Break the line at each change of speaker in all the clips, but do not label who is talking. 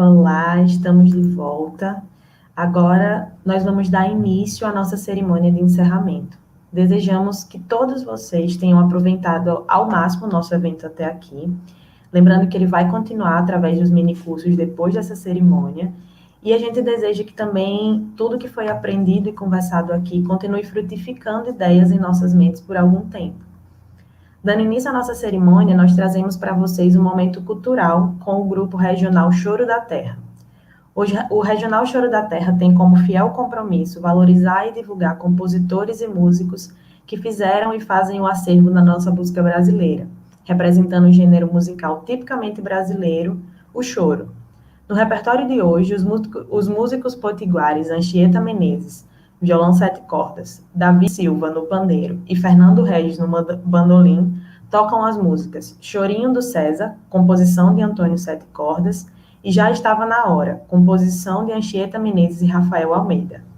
Olá, estamos de volta. Agora nós vamos dar início à nossa cerimônia de encerramento. Desejamos que todos vocês tenham aproveitado ao máximo o nosso evento até aqui. Lembrando que ele vai continuar através dos minicursos depois dessa cerimônia. E a gente deseja que também tudo que foi aprendido e conversado aqui continue frutificando ideias em nossas mentes por algum tempo. Dando início à nossa cerimônia, nós trazemos para vocês um momento cultural com o grupo regional Choro da Terra. Hoje, o Regional Choro da Terra tem como fiel compromisso valorizar e divulgar compositores e músicos que fizeram e fazem o acervo na nossa música brasileira, representando o gênero musical tipicamente brasileiro, o choro. No repertório de hoje, os músicos potiguares Anchieta Menezes, violão 7 cordas, Davi Silva no pandeiro e Fernando Regis no bandolim tocam as músicas Chorinho do César, composição de Antônio 7 cordas, e Já Estava na Hora, composição de Anchieta Menezes e Rafael Almeida.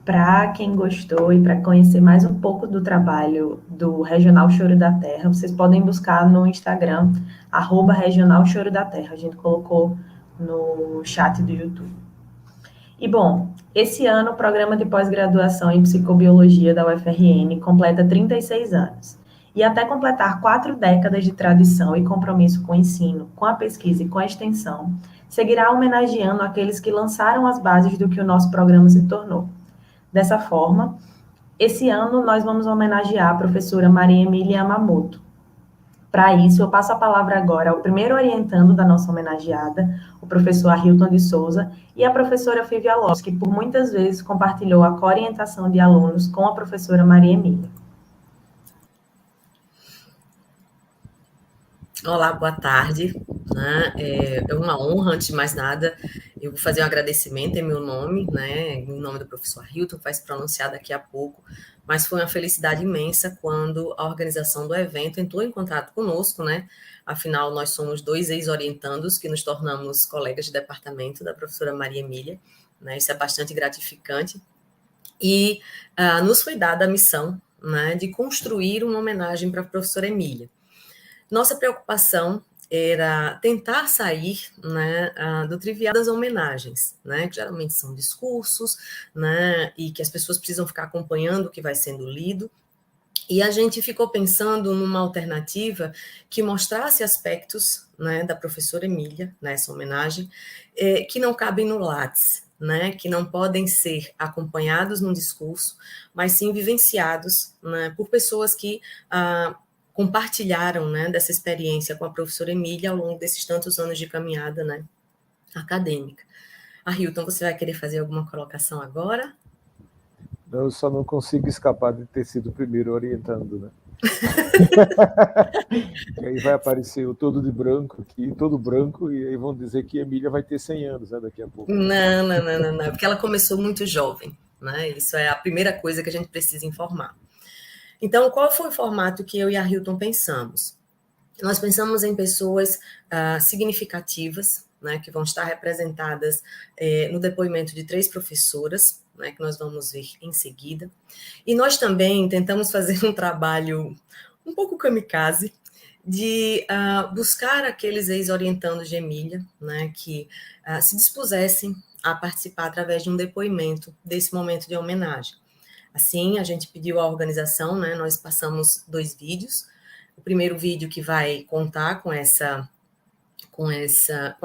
Para quem gostou e para conhecer mais um pouco do trabalho do Regional Choro da Terra, vocês podem buscar no Instagram, @Regional Choro da Terra. A gente colocou no chat do YouTube. E, bom, esse ano o programa de pós-graduação em psicobiologia da UFRN completa 36 anos. E até completar 4 décadas de tradição e compromisso com o ensino, com a pesquisa e com a extensão, seguirá homenageando aqueles que lançaram as bases do que o nosso programa se tornou. Dessa forma, esse ano nós vamos homenagear a professora Maria Emília Yamamoto. Para isso, eu passo a palavra agora ao primeiro orientando da nossa homenageada, o professor Arilton de Souza, e a professora Fívia Lopes, que por muitas vezes compartilhou a coorientação de alunos com a professora Maria Emília.
Olá, boa tarde. É uma honra, antes de mais nada, eu vou fazer um agradecimento em meu nome, em nome do professor Arilton, vai se pronunciar daqui a pouco, mas foi uma felicidade imensa quando a organização do evento entrou em contato conosco, Afinal, nós somos 2 ex-orientandos que nos tornamos colegas de departamento da professora Maria Emília, Isso é bastante gratificante. E nos foi dada a missão, de construir uma homenagem para a professora Emília. Nossa preocupação era tentar sair do trivial das homenagens, que geralmente são discursos, e que as pessoas precisam ficar acompanhando o que vai sendo lido. E a gente ficou pensando numa alternativa que mostrasse aspectos da professora Emília, nessa homenagem, que não cabem no Lattes, que não podem ser acompanhados num discurso, mas sim vivenciados por pessoas que compartilharam dessa experiência com a professora Emília ao longo desses tantos anos de caminhada acadêmica. Arilton, você vai querer fazer alguma colocação agora?
Não, eu só não consigo escapar de ter sido o primeiro orientando, E aí vai aparecer o todo de branco aqui, todo branco, e aí vão dizer que a Emília vai ter 100 anos, daqui a pouco.
Não, porque ela começou muito jovem, Isso é a primeira coisa que a gente precisa informar. Então, qual foi o formato que eu e a Arilton pensamos? Nós pensamos em pessoas significativas, que vão estar representadas no depoimento de 3 professoras, que nós vamos ver em seguida. E nós também tentamos fazer um trabalho um pouco kamikaze, de buscar aqueles ex-orientandos de Emília, que se dispusessem a participar através de um depoimento desse momento de homenagem. Assim, a gente pediu à organização, nós passamos 2 vídeos. O primeiro vídeo que vai contar com a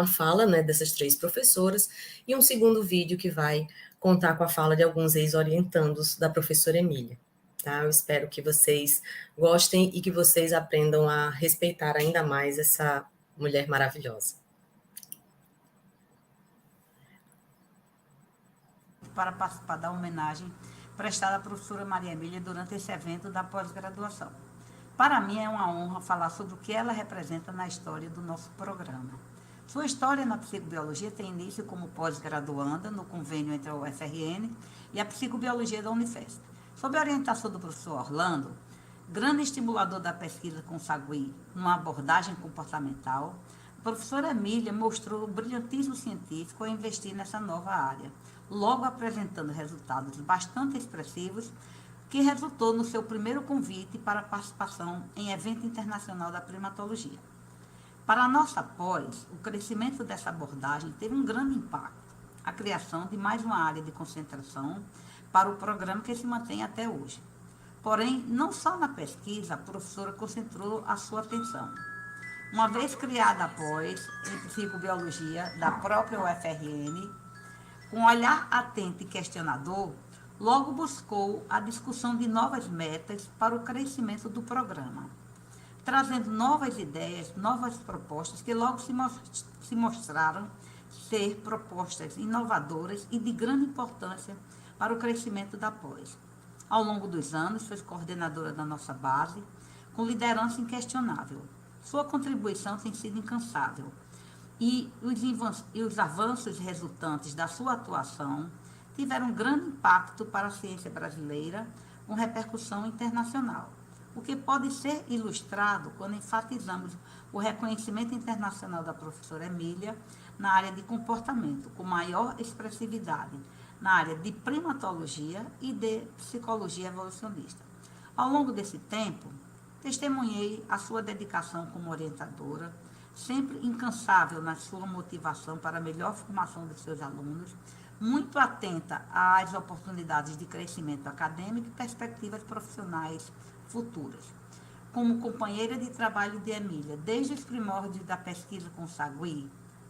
fala dessas 3 professoras, e um segundo vídeo que vai contar com a fala de alguns ex-orientandos da professora Emília. Tá? Eu espero que vocês gostem e que vocês aprendam a respeitar ainda mais essa mulher maravilhosa.
Para participar da homenagem prestada à professora Maria Emília durante esse evento da pós-graduação. Para mim é uma honra falar sobre o que ela representa na história do nosso programa. Sua história na psicobiologia tem início como pós-graduanda no convênio entre a UFRN e a psicobiologia da Unifesp. Sob a orientação do professor Orlando, grande estimulador da pesquisa com Sagui numa abordagem comportamental, a professora Emília mostrou o brilhantismo científico a investir nessa nova área, logo apresentando resultados bastante expressivos, que resultou no seu primeiro convite para participação em evento internacional da primatologia. Para a nossa pós, o crescimento dessa abordagem teve um grande impacto, a criação de mais uma área de concentração para o programa que se mantém até hoje. Porém, não só na pesquisa, a professora concentrou a sua atenção. Uma vez criada a pós em psicobiologia da própria UFRN, com um olhar atento e questionador, logo buscou a discussão de novas metas para o crescimento do programa, trazendo novas ideias, novas propostas que logo se mostraram ser propostas inovadoras e de grande importância para o crescimento da pós. Ao longo dos anos, foi coordenadora da nossa base, com liderança inquestionável. Sua contribuição tem sido incansável e os avanços resultantes da sua atuação tiveram um grande impacto para a ciência brasileira, com repercussão internacional, o que pode ser ilustrado quando enfatizamos o reconhecimento internacional da professora Emília na área de comportamento, com maior expressividade, na área de primatologia e de psicologia evolucionista. Ao longo desse tempo, testemunhei a sua dedicação como orientadora, sempre incansável na sua motivação para a melhor formação dos seus alunos, muito atenta às oportunidades de crescimento acadêmico e perspectivas profissionais futuras. Como companheira de trabalho de Emília, desde os primórdios da pesquisa com Sagui,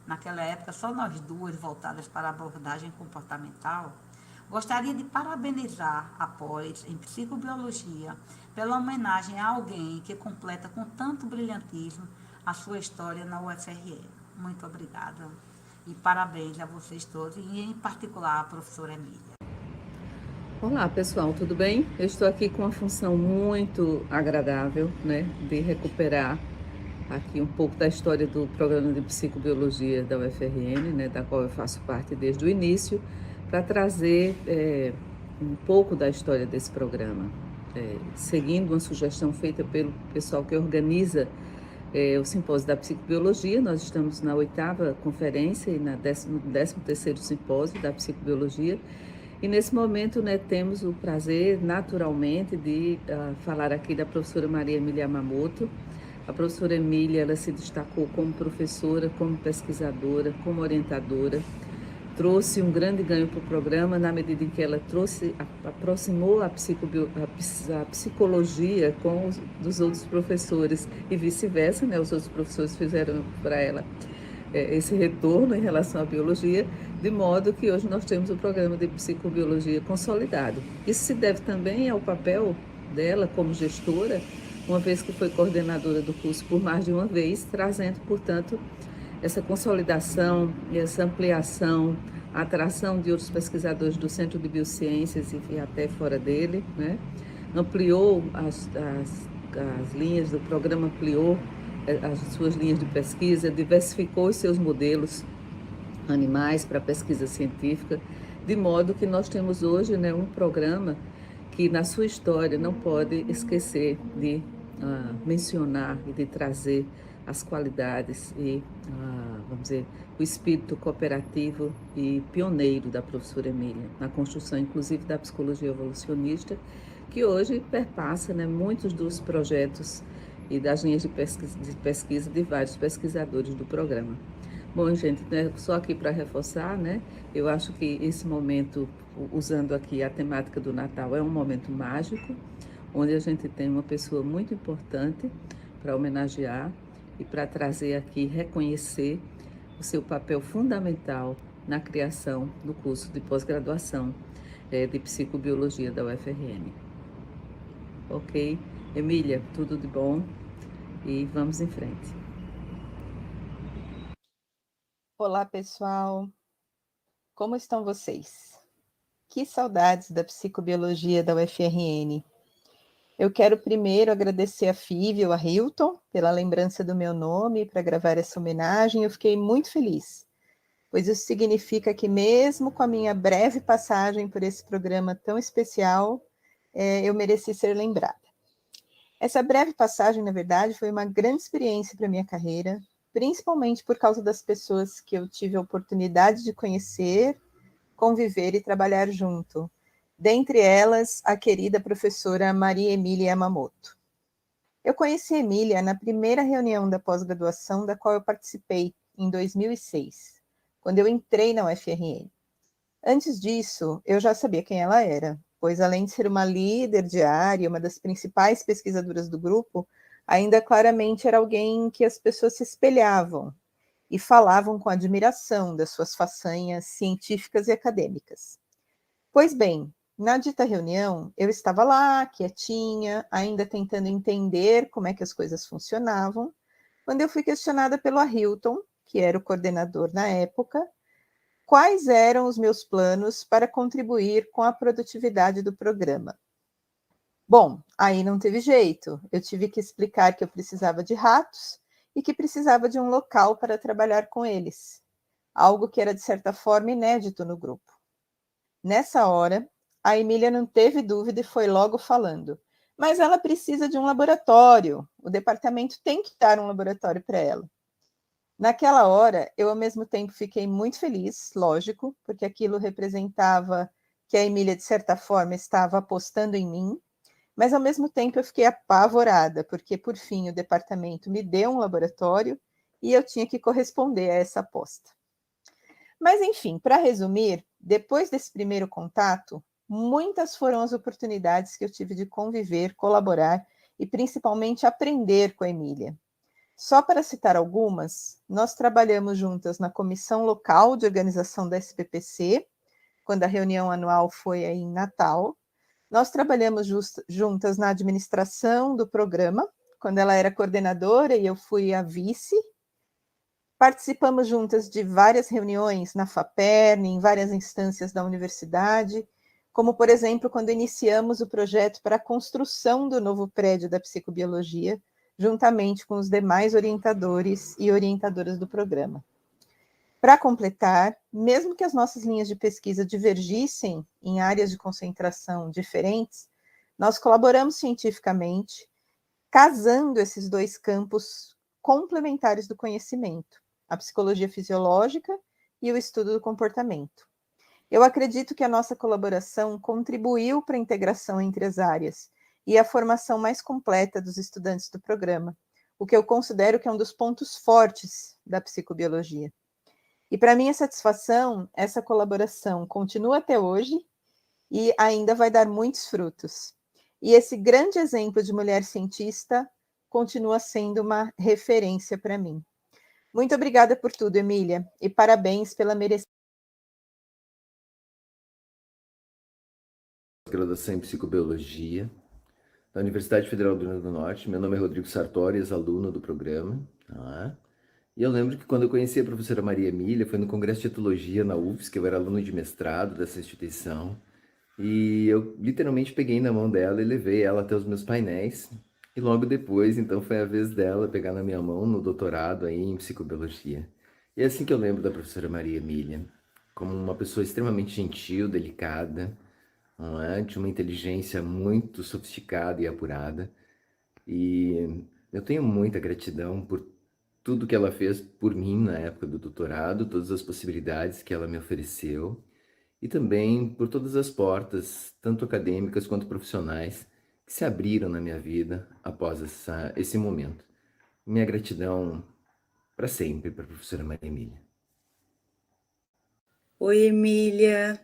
naquela época só nós duas voltadas para a abordagem comportamental, gostaria de parabenizar a pós em psicobiologia pela homenagem a alguém que completa com tanto brilhantismo a sua história na UFRN. Muito obrigada e parabéns a vocês todos e em particular a professora Emília.
Olá pessoal, tudo bem? Eu estou aqui com uma função muito agradável, né, de recuperar aqui um pouco da história do programa de psicobiologia da UFRN, né, da qual eu faço parte desde o início, para trazer um pouco da história desse programa, seguindo uma sugestão feita pelo pessoal que organiza o simpósio da psicobiologia. Nós estamos na 8ª conferência e no 13º simpósio da psicobiologia. E nesse momento, né, temos o prazer, naturalmente, de falar aqui da professora Maria Emília Yamamoto. A professora Emília, ela se destacou como professora, como pesquisadora, como orientadora. Trouxe um grande ganho para o programa, na medida em que ela aproximou a psicologia com dos outros professores e vice-versa, né? Os outros professores fizeram para ela esse retorno em relação à biologia, de modo que hoje nós temos o programa de psicobiologia consolidado. Isso se deve também ao papel dela como gestora, uma vez que foi coordenadora do curso por mais de uma vez, trazendo, portanto, essa consolidação e essa ampliação, a atração de outros pesquisadores do Centro de Biociências e até fora dele, né? Ampliou as linhas do programa, ampliou as suas linhas de pesquisa, diversificou os seus modelos animais para pesquisa científica, de modo que nós temos hoje, né, um programa que na sua história não pode esquecer de mencionar e de trazer as qualidades e, vamos dizer, o espírito cooperativo e pioneiro da professora Emília, na construção, inclusive, da psicologia evolucionista, que hoje perpassa, né, muitos dos projetos e das linhas de pesquisa de vários pesquisadores do programa. Bom, gente, né, só aqui para reforçar, né, eu acho que esse momento, usando aqui a temática do Natal, é um momento mágico, onde a gente tem uma pessoa muito importante para homenagear e para trazer aqui, reconhecer o seu papel fundamental na criação do curso de pós-graduação de psicobiologia da UFRN. Ok? Emília, tudo de bom e vamos em frente.
Olá, pessoal. Como estão vocês? Que saudades da psicobiologia da UFRN. Eu quero primeiro agradecer a Fívia e a Hilton pela lembrança do meu nome para gravar essa homenagem. Eu fiquei muito feliz, pois isso significa que mesmo com a minha breve passagem por esse programa tão especial, eu mereci ser lembrada. Essa breve passagem, na verdade, foi uma grande experiência para a minha carreira, principalmente por causa das pessoas que eu tive a oportunidade de conhecer, conviver e trabalhar junto. Dentre elas, a querida professora Maria Emília Yamamoto. Eu conheci a Emília na primeira reunião da pós-graduação da qual eu participei, em 2006, quando eu entrei na UFRN. Antes disso, eu já sabia quem ela era, pois além de ser uma líder de área, uma das principais pesquisadoras do grupo, ainda claramente era alguém que as pessoas se espelhavam e falavam com admiração das suas façanhas científicas e acadêmicas. Pois bem, na dita reunião, eu estava lá, quietinha, ainda tentando entender como é que as coisas funcionavam, quando eu fui questionada pelo Hilton, que era o coordenador na época, quais eram os meus planos para contribuir com a produtividade do programa. Bom, aí não teve jeito. Eu tive que explicar que eu precisava de ratos e que precisava de um local para trabalhar com eles, algo que era, de certa forma, inédito no grupo. Nessa hora, a Emília não teve dúvida e foi logo falando, mas ela precisa de um laboratório, o departamento tem que dar um laboratório para ela. Naquela hora, eu ao mesmo tempo fiquei muito feliz, lógico, porque aquilo representava que a Emília, de certa forma, estava apostando em mim, mas ao mesmo tempo eu fiquei apavorada, porque por fim o departamento me deu um laboratório e eu tinha que corresponder a essa aposta. Mas enfim, para resumir, depois desse primeiro contato, muitas foram as oportunidades que eu tive de conviver, colaborar e principalmente aprender com a Emília. Só para citar algumas, nós trabalhamos juntas na comissão local de organização da SBPC, quando a reunião anual foi aí em Natal. Nós trabalhamos juntas na administração do programa, quando ela era coordenadora e eu fui a vice. Participamos juntas de várias reuniões na FAPERN, em várias instâncias da universidade, como, por exemplo, quando iniciamos o projeto para a construção do novo prédio da psicobiologia, juntamente com os demais orientadores e orientadoras do programa. Para completar, mesmo que as nossas linhas de pesquisa divergissem em áreas de concentração diferentes, nós colaboramos cientificamente, casando esses dois campos complementares do conhecimento, a psicologia fisiológica e o estudo do comportamento. Eu acredito que a nossa colaboração contribuiu para a integração entre as áreas e a formação mais completa dos estudantes do programa, o que eu considero que é um dos pontos fortes da psicobiologia. E para minha satisfação, essa colaboração continua até hoje e ainda vai dar muitos frutos. E esse grande exemplo de mulher cientista continua sendo uma referência para mim. Muito obrigada por tudo, Emília, e parabéns pela merecida
graduação em psicobiologia da Universidade Federal do Rio Grande do Norte. Meu nome é Rodrigo Sartori, ex-aluno do programa. E eu lembro que quando eu conheci a professora Maria Emília, foi no Congresso de Etologia na UFSC, que eu era aluno de mestrado dessa instituição, e eu literalmente peguei na mão dela e levei ela até os meus painéis, e logo depois, então, foi a vez dela pegar na minha mão no doutorado aí em psicobiologia. E é assim que eu lembro da professora Maria Emília, como uma pessoa extremamente gentil, delicada, não é? De uma inteligência muito sofisticada e apurada. E eu tenho muita gratidão por tudo que ela fez por mim na época do doutorado, todas as possibilidades que ela me ofereceu, e também por todas as portas, tanto acadêmicas quanto profissionais, que se abriram na minha vida após esse momento. Minha gratidão para sempre para a professora Maria Emília.
Oi, Emília.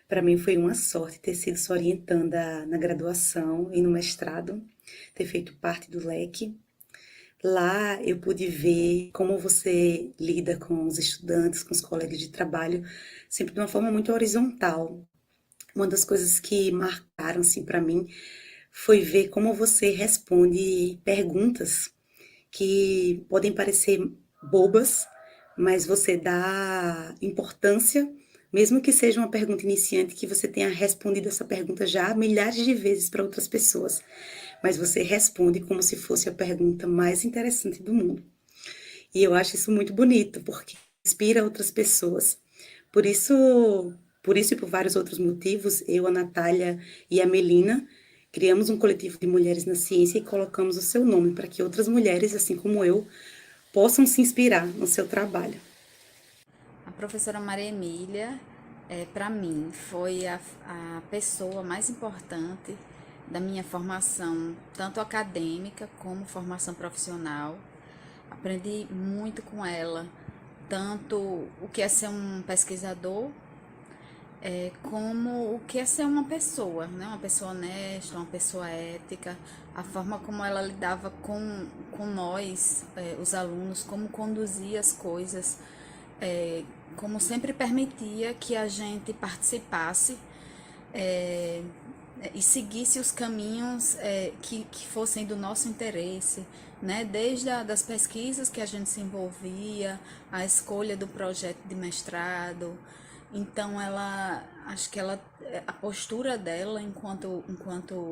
Para mim foi uma sorte ter sido sua orientanda na graduação e no mestrado, ter feito parte do leque. Lá eu pude ver como você lida com os estudantes, com os colegas de trabalho, sempre de uma forma muito horizontal. Uma das coisas que marcaram assim para mim foi ver como você responde perguntas que podem parecer bobas, mas você dá importância, mesmo que seja uma pergunta iniciante, que você tenha respondido essa pergunta já milhares de vezes para outras pessoas, mas você responde como se fosse a pergunta mais interessante do mundo. E eu acho isso muito bonito, porque inspira outras pessoas. Por isso e por vários outros motivos, eu, a Natália e a Melina criamos um coletivo de mulheres na ciência e colocamos o seu nome para que outras mulheres, assim como eu, possam se inspirar no seu trabalho.
A professora Maria Emília, para mim, foi a pessoa mais importante da minha formação, tanto acadêmica como formação profissional. Aprendi muito com ela, tanto o que é ser um pesquisador, como o que é ser uma pessoa, né? Uma pessoa honesta, uma pessoa ética, a forma como ela lidava com nós, os alunos, como conduzia as coisas, como sempre permitia que a gente participasse e seguisse os caminhos que fossem do nosso interesse, né? Desde das pesquisas que a gente se envolvia, a escolha do projeto de mestrado. Então, acho que a postura dela enquanto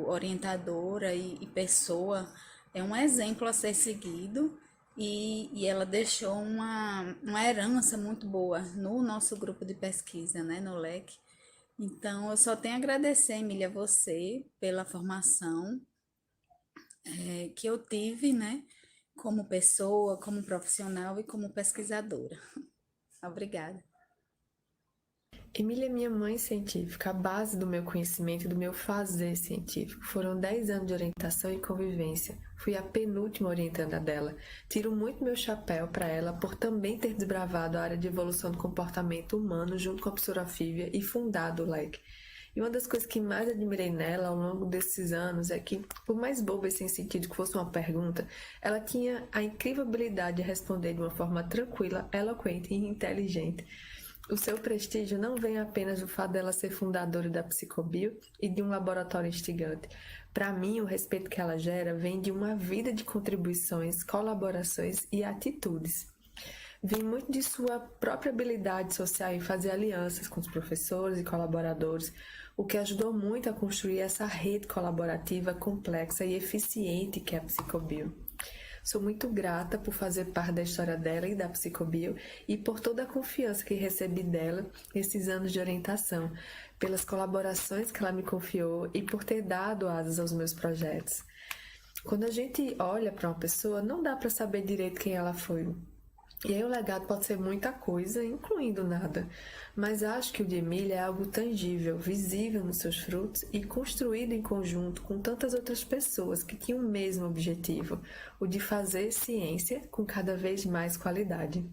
orientadora e pessoa é um exemplo a ser seguido, e ela deixou uma herança muito boa no nosso grupo de pesquisa, né, no LEC. Então, eu só tenho a agradecer, Emília, a você pela formação que eu tive, né, como pessoa, como profissional e como pesquisadora. Obrigada.
Emília é minha mãe científica, a base do meu conhecimento e do meu fazer científico. Foram 10 anos de orientação e convivência. Fui a penúltima orientanda dela. Tiro muito meu chapéu para ela por também ter desbravado a área de evolução do comportamento humano junto com a professora Fívia e fundado o LEC. E uma das coisas que mais admirei nela ao longo desses anos é que, por mais boba e sem sentido que fosse uma pergunta, ela tinha a incrível habilidade de responder de uma forma tranquila, eloquente e inteligente. O seu prestígio não vem apenas do fato dela ser fundadora da Psicobio e de um laboratório instigante. Para mim, o respeito que ela gera vem de uma vida de contribuições, colaborações e atitudes. Vem muito de sua própria habilidade social em fazer alianças com os professores e colaboradores, o que ajudou muito a construir essa rede colaborativa complexa e eficiente que é a Psicobio. Sou muito grata por fazer parte da história dela e da Psicobio e por toda a confiança que recebi dela nesses anos de orientação, pelas colaborações que ela me confiou e por ter dado asas aos meus projetos. Quando a gente olha para uma pessoa, não dá para saber direito quem ela foi. E aí o legado pode ser muita coisa, incluindo nada. Mas acho que o de Emília é algo tangível, visível nos seus frutos e construído em conjunto com tantas outras pessoas que tinham o mesmo objetivo, o de fazer ciência com cada vez mais qualidade.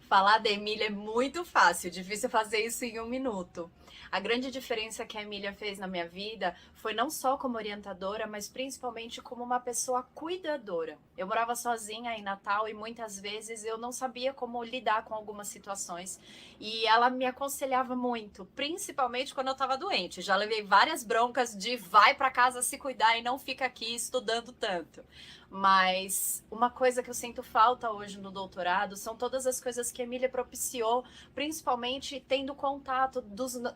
Falar da Emília é muito fácil, difícil fazer isso em 1 minuto. A grande diferença que a Emília fez na minha vida foi não só como orientadora, mas principalmente como uma pessoa cuidadora. Eu morava sozinha em Natal e muitas vezes eu não sabia como lidar com algumas situações. E ela me aconselhava muito, principalmente quando eu estava doente. Já levei várias broncas de vai para casa se cuidar e não fica aqui estudando tanto. Mas uma coisa que eu sinto falta hoje no doutorado são todas as coisas que a Emília propiciou, principalmente tendo contato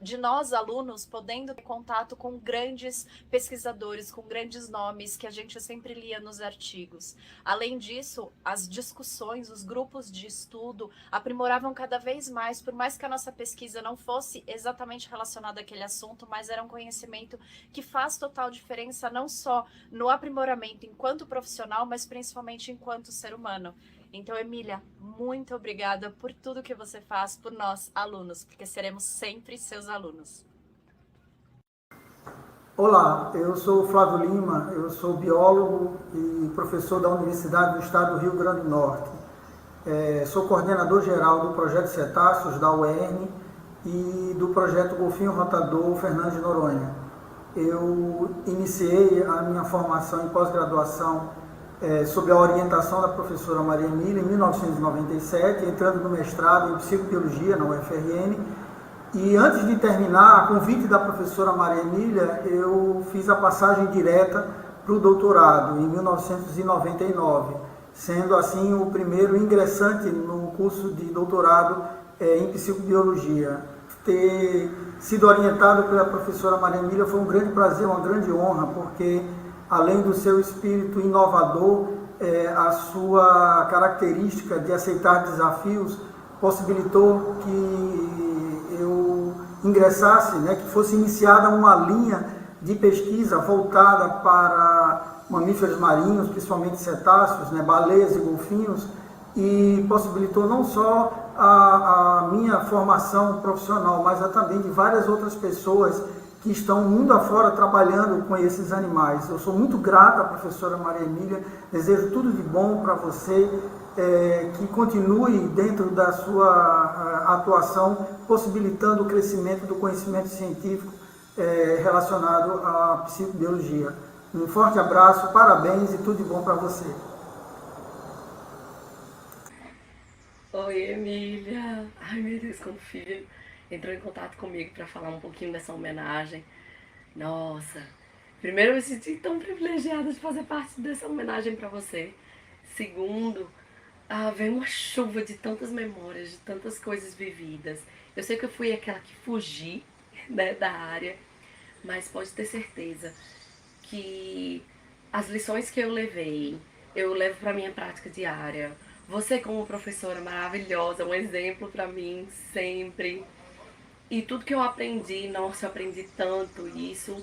de nós alunos, podendo ter contato com grandes pesquisadores, com grandes nomes que a gente sempre lia nos artigos. Além disso, as discussões, os grupos de estudo aprimoravam cada vez mais, por mais que a nossa pesquisa não fosse exatamente relacionada àquele assunto, mas era um conhecimento que faz total diferença não só no aprimoramento enquanto profissional, mas principalmente enquanto ser humano. Então, Emília, muito obrigada por tudo que você faz por nós, alunos, porque seremos sempre seus alunos.
Olá, eu sou Flávio Lima, eu sou biólogo e professor da Universidade do Estado do Rio Grande do Norte. Sou coordenador geral do Projeto Cetáceos da UERN e do Projeto Golfinho Rotador Fernando de Noronha. Eu iniciei a minha formação em pós-graduação sob a orientação da professora Maria Emília em 1997, entrando no mestrado em Psicobiologia na UFRN. E antes de terminar, a convite da professora Maria Emília, eu fiz a passagem direta para o doutorado em 1999, sendo assim o primeiro ingressante no curso de doutorado em Psicobiologia. Ter sido orientado pela professora Maria Emília foi um grande prazer, uma grande honra, porque além do seu espírito inovador, a sua característica de aceitar desafios possibilitou que eu ingressasse, que fosse iniciada uma linha de pesquisa voltada para mamíferos marinhos, principalmente cetáceos, baleias e golfinhos, e possibilitou não só a minha formação profissional, mas também de várias outras pessoas que estão mundo afora trabalhando com esses animais. Eu sou muito grato à professora Maria Emília, desejo tudo de bom para você, que continue dentro da sua atuação, possibilitando o crescimento do conhecimento científico relacionado à psicobiologia. Um forte abraço, parabéns e tudo de bom para você.
Oi, Emília. Ai, meu Deus, como filho entrou em contato comigo para falar um pouquinho dessa homenagem. Nossa, primeiro eu me senti tão privilegiada de fazer parte dessa homenagem para você. Segundo, veio uma chuva de tantas memórias, de tantas coisas vividas. Eu sei que eu fui aquela que fugi, da área, mas pode ter certeza que as lições que eu levo para minha prática diária. Você como professora maravilhosa, um exemplo para mim sempre. E tudo que eu aprendi, nossa, eu aprendi tanto isso.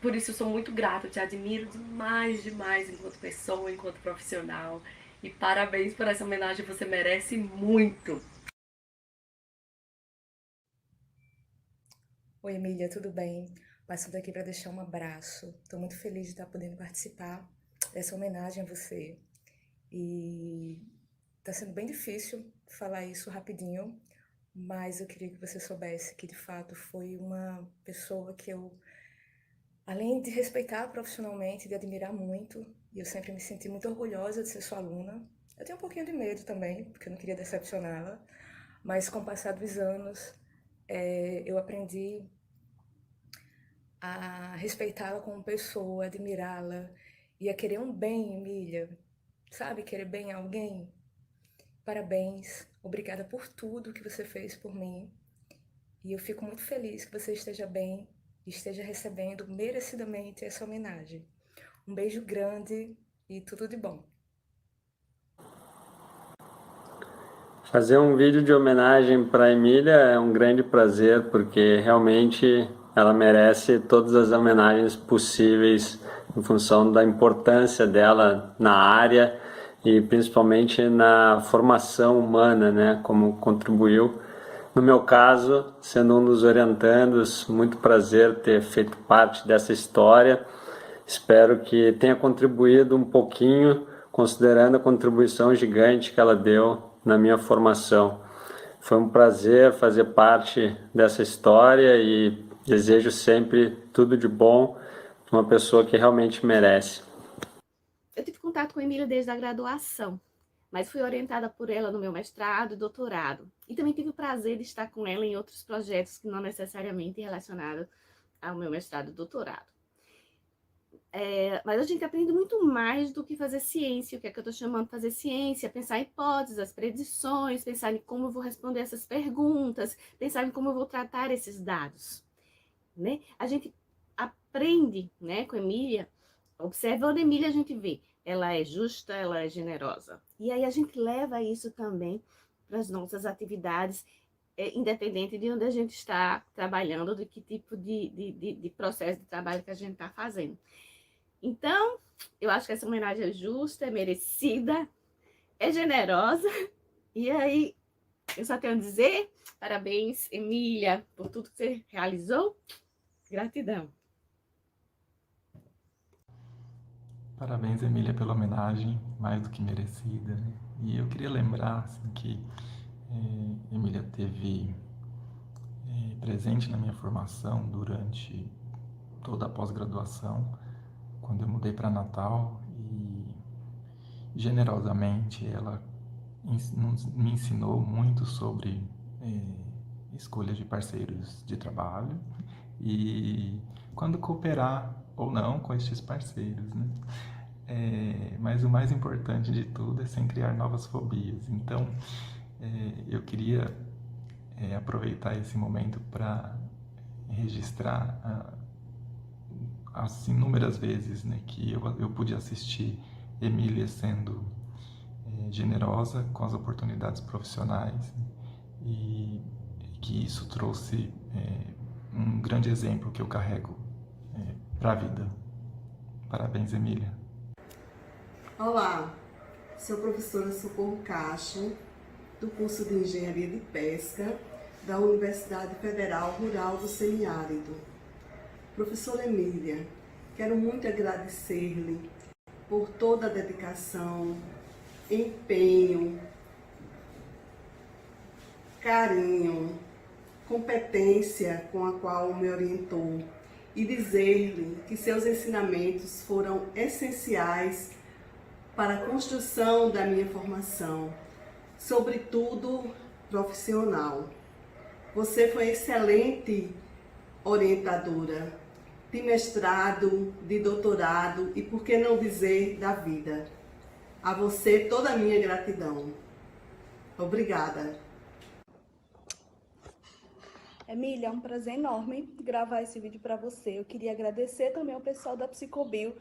Por isso eu sou muito grata, eu te admiro demais, demais enquanto pessoa, enquanto profissional. E parabéns por essa homenagem, você merece muito.
Oi, Emília, tudo bem? Passando aqui para deixar um abraço. Estou muito feliz de estar podendo participar dessa homenagem a você. E está sendo bem difícil falar isso rapidinho, mas eu queria que você soubesse que, de fato, foi uma pessoa que eu, além de respeitar profissionalmente, de admirar muito, e eu sempre me senti muito orgulhosa de ser sua aluna. Eu tenho um pouquinho de medo também, porque eu não queria decepcioná-la, mas com o passar dos anos, eu aprendi a respeitá-la como pessoa, admirá-la e a querer um bem, Emília. Sabe, querer bem a alguém? Parabéns, obrigada por tudo que você fez por mim. E eu fico muito feliz que você esteja bem e esteja recebendo merecidamente essa homenagem. Um beijo grande e tudo de bom.
Fazer um vídeo de homenagem para a Emília é um grande prazer, porque realmente ela merece todas as homenagens possíveis em função da importância dela na área e principalmente na formação humana, né, como contribuiu. No meu caso, sendo um dos orientandos, muito prazer ter feito parte dessa história. Espero que tenha contribuído um pouquinho, considerando a contribuição gigante que ela deu na minha formação. Foi um prazer fazer parte dessa história e desejo sempre tudo de bom para uma pessoa que realmente merece.
Eu tive contato com a Emília desde a graduação, mas fui orientada por ela no meu mestrado e doutorado. E também tive o prazer de estar com ela em outros projetos que não necessariamente relacionados ao meu mestrado e doutorado. Mas a gente aprende muito mais do que fazer ciência. O que é que eu estou chamando de fazer ciência? Pensar em hipóteses, as predições, pensar em como eu vou responder essas perguntas, pensar em como eu vou tratar esses dados. Né? A gente aprende, né, com a Emília, observando a Emília a gente vê, ela é justa, ela é generosa. E aí a gente leva isso também para as nossas atividades, independente de onde a gente está trabalhando, de que tipo de processo de trabalho que a gente está fazendo. Então, eu acho que essa homenagem é justa, é merecida, é generosa. E aí, eu só tenho a dizer, parabéns, Emília, por tudo que você realizou. Gratidão.
Parabéns, Emília, pela homenagem, mais do que merecida, né? E eu queria lembrar assim, que Emília teve presente na minha formação durante toda a pós-graduação, quando eu mudei para Natal, e generosamente ela me ensinou muito sobre escolha de parceiros de trabalho e quando cooperar ou não com estes parceiros, né? Mas o mais importante de tudo é sem criar novas fobias. Então, eu queria aproveitar esse momento para registrar as inúmeras vezes, né, que eu pude assistir Emília sendo generosa com as oportunidades profissionais, e que isso trouxe um grande exemplo que eu carrego para a vida. Parabéns, Emília.
Olá, sou a professora Socorro Castro, do curso de Engenharia de Pesca da Universidade Federal Rural do Semiárido. Professora Emília, quero muito agradecer-lhe por toda a dedicação, empenho, carinho, competência com a qual me orientou e dizer-lhe que seus ensinamentos foram essenciais para a construção da minha formação, sobretudo profissional. Você foi excelente orientadora de mestrado, de doutorado e, por que não dizer, da vida. A você toda a minha gratidão. Obrigada.
Emília, é um prazer enorme gravar esse vídeo para você. Eu queria agradecer também ao pessoal da Psicobio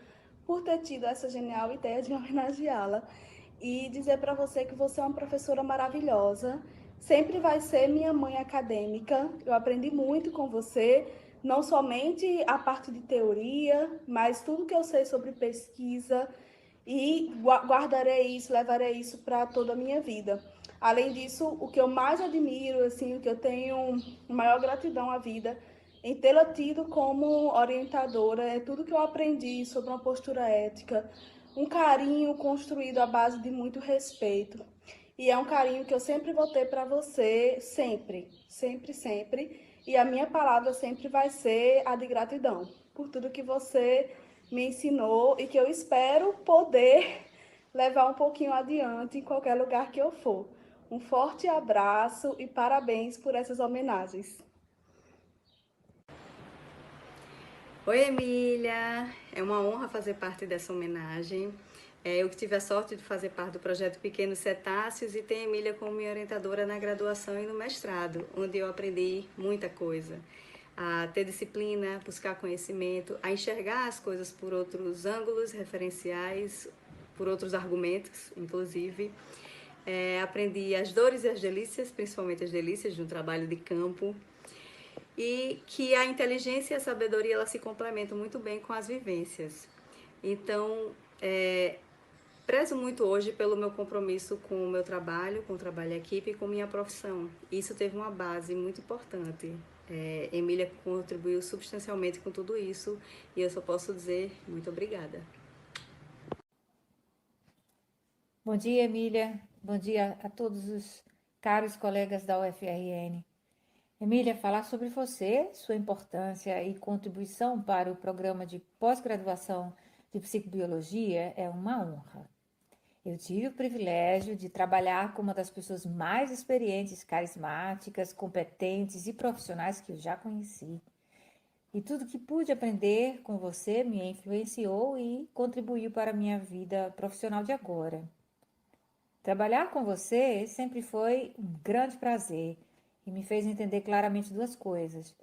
por ter tido essa genial ideia de homenageá-la e dizer para você que você é uma professora maravilhosa, sempre vai ser minha mãe acadêmica. Eu aprendi muito com você, Não somente a parte de teoria, mas tudo que eu sei sobre pesquisa, e guardarei isso, levarei isso para toda a minha vida. Além disso, o que eu mais admiro, assim, o que eu tenho maior gratidão à vida em tê-la tido como orientadora, é tudo que eu aprendi sobre uma postura ética, um carinho construído à base de muito respeito. E é um carinho que eu sempre vou ter para você, sempre, sempre, sempre. E a minha palavra sempre vai ser a de gratidão por tudo que você me ensinou e que eu espero poder levar um pouquinho adiante em qualquer lugar que eu for. Um forte abraço e parabéns por essas homenagens.
Oi, Emília! É uma honra fazer parte dessa homenagem. Eu que tive a sorte de fazer parte do projeto Pequenos Cetáceos e tenho a Emília como minha orientadora na graduação e no mestrado, onde eu aprendi muita coisa. A ter disciplina, buscar conhecimento, a enxergar as coisas por outros ângulos referenciais, por outros argumentos, inclusive. Aprendi as dores e as delícias, principalmente as delícias de um trabalho de campo, e que a inteligência e a sabedoria elas se complementam muito bem com as vivências. Então, prezo muito hoje pelo meu compromisso com o meu trabalho, com o trabalho em equipe e com minha profissão. Isso teve uma base muito importante. Emília contribuiu substancialmente com tudo isso e eu só posso dizer muito obrigada.
Bom dia, Emília. Bom dia a todos os caros colegas da UFRN. Emília, falar sobre você, sua importância e contribuição para o programa de pós-graduação de psicobiologia é uma honra. Eu tive o privilégio de trabalhar com uma das pessoas mais experientes, carismáticas, competentes e profissionais que eu já conheci. E tudo que pude aprender com você me influenciou e contribuiu para a minha vida profissional de agora. Trabalhar com você sempre foi um grande prazer e me fez entender claramente duas coisas.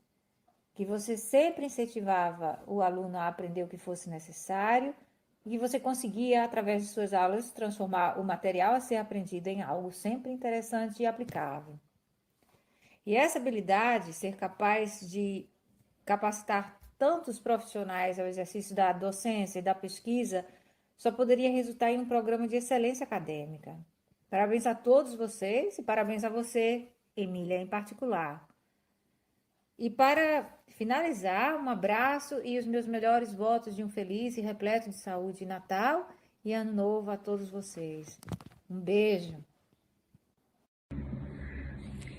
Que você sempre incentivava o aluno a aprender o que fosse necessário e que você conseguia, através de suas aulas, transformar o material a ser aprendido em algo sempre interessante e aplicável. E essa habilidade, ser capaz de capacitar tantos profissionais ao exercício da docência e da pesquisa, só poderia resultar em um programa de excelência acadêmica. Parabéns a todos vocês e parabéns a você, Emília, em particular. E para finalizar, um abraço e os meus melhores votos de um feliz e repleto de saúde Natal e Ano Novo a todos vocês. Um beijo.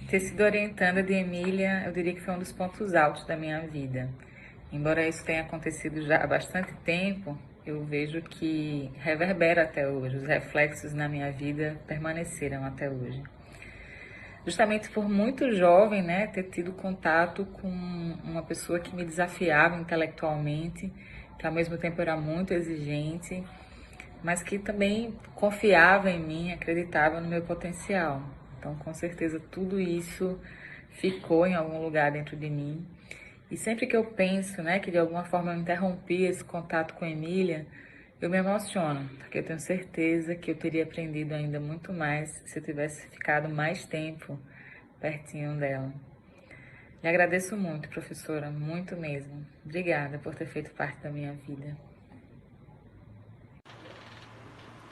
Ter sido orientanda de Emília, eu diria que foi um dos pontos altos da minha vida. Embora isso tenha acontecido já há bastante tempo, eu vejo que reverbera até hoje. Os reflexos na minha vida permaneceram até hoje. Justamente por muito jovem, né, ter tido contato com uma pessoa que me desafiava intelectualmente, que ao mesmo tempo era muito exigente, mas que também confiava em mim, acreditava no meu potencial. Então, com certeza, tudo isso ficou em algum lugar dentro de mim. E sempre que eu penso, né, que de alguma forma eu interrompi esse contato com a Emília, eu me emociono, porque eu tenho certeza que eu teria aprendido ainda muito mais se eu tivesse ficado mais tempo pertinho dela. Lhe agradeço muito, professora, muito mesmo. Obrigada por ter feito parte da minha vida.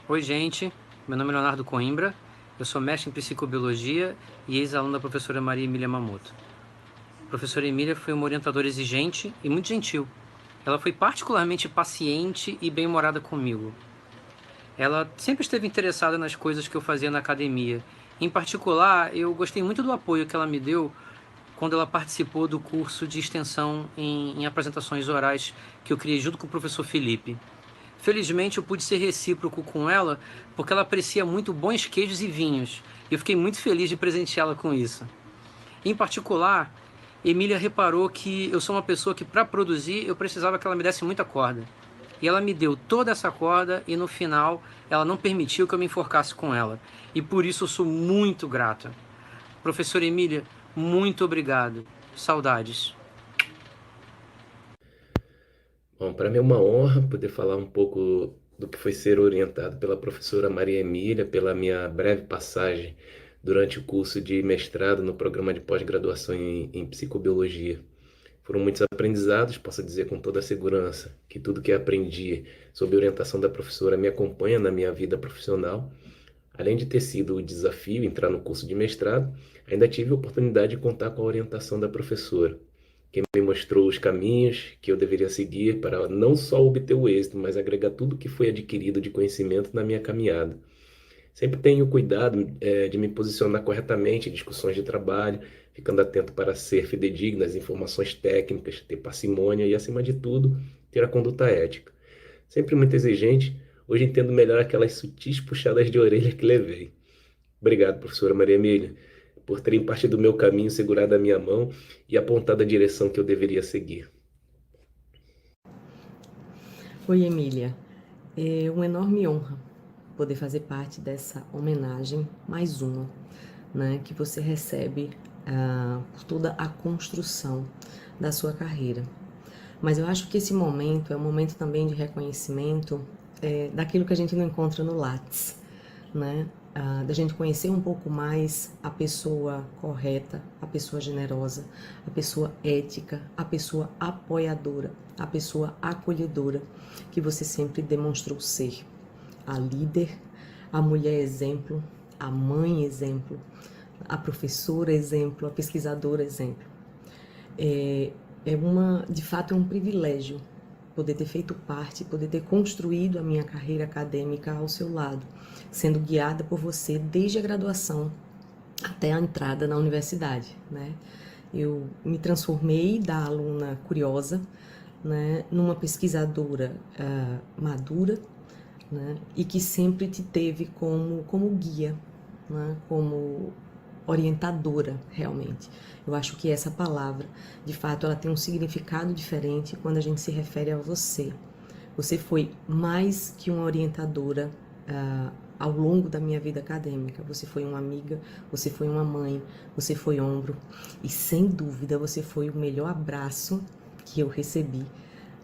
Oi, gente. Meu nome é Leonardo Coimbra. Eu sou mestre em psicobiologia e ex-aluno da professora Maria Emília Mamoto. A professora Emília foi uma orientadora exigente e muito gentil. Ela foi particularmente paciente e bem-humorada comigo. Ela sempre esteve interessada nas coisas que eu fazia na academia. Em particular, eu gostei muito do apoio que ela me deu quando ela participou do curso de extensão em apresentações orais que eu criei junto com o professor Felipe. Felizmente, eu pude ser recíproco com ela porque ela aprecia muito bons queijos e vinhos. E eu fiquei muito feliz de presenteá-la com isso. Em particular, Emília reparou que eu sou uma pessoa que, para produzir, eu precisava que ela me desse muita corda. E ela me deu toda essa corda e, no final, ela não permitiu que eu me enforcasse com ela. E por isso eu sou muito grata. Professora Emília, muito obrigado. Saudades.
Bom, para mim é uma honra poder falar um pouco do que foi ser orientado pela professora Maria Emília, pela minha breve passagem durante o curso de mestrado no programa de pós-graduação em psicobiologia. Foram muitos aprendizados, posso dizer com toda a segurança que tudo que aprendi sob orientação da professora me acompanha na minha vida profissional. Além de ter sido o desafio entrar no curso de mestrado, ainda tive a oportunidade de contar com a orientação da professora, que me mostrou os caminhos que eu deveria seguir para não só obter o êxito, mas agregar tudo que foi adquirido de conhecimento na minha caminhada. Sempre tenho cuidado de me posicionar corretamente em discussões de trabalho, ficando atento para ser fidedigno às informações técnicas, ter parcimônia e, acima de tudo, ter a conduta ética. Sempre muito exigente, hoje entendo melhor aquelas sutis puxadas de orelha que levei. Obrigado, professora Maria Emília, por terem parte do meu caminho segurado a minha mão e apontado a direção que eu deveria seguir.
Oi, Emília. É uma enorme honra poder fazer parte dessa homenagem, mais uma, né, que você recebe por toda a construção da sua carreira. Mas eu acho que esse momento é um momento também de reconhecimento daquilo que a gente não encontra no Lattes, né? Da gente conhecer um pouco mais a pessoa correta, a pessoa generosa, a pessoa ética, a pessoa apoiadora, a pessoa acolhedora, que você sempre demonstrou ser. A líder, a mulher exemplo, a mãe exemplo, a professora exemplo, a pesquisadora exemplo. De fato, é um privilégio poder ter feito parte, poder ter construído a minha carreira acadêmica ao seu lado, sendo guiada por você desde a graduação até a entrada na universidade, né? Eu me transformei da aluna curiosa, né, numa pesquisadora madura, né, e que sempre te teve como guia, né, como orientadora, realmente. Eu acho que essa palavra, de fato, ela tem um significado diferente quando a gente se refere a você. Você foi mais que uma orientadora ao longo da minha vida acadêmica. Você foi uma amiga, você foi uma mãe, você foi ombro e, sem dúvida, você foi o melhor abraço que eu recebi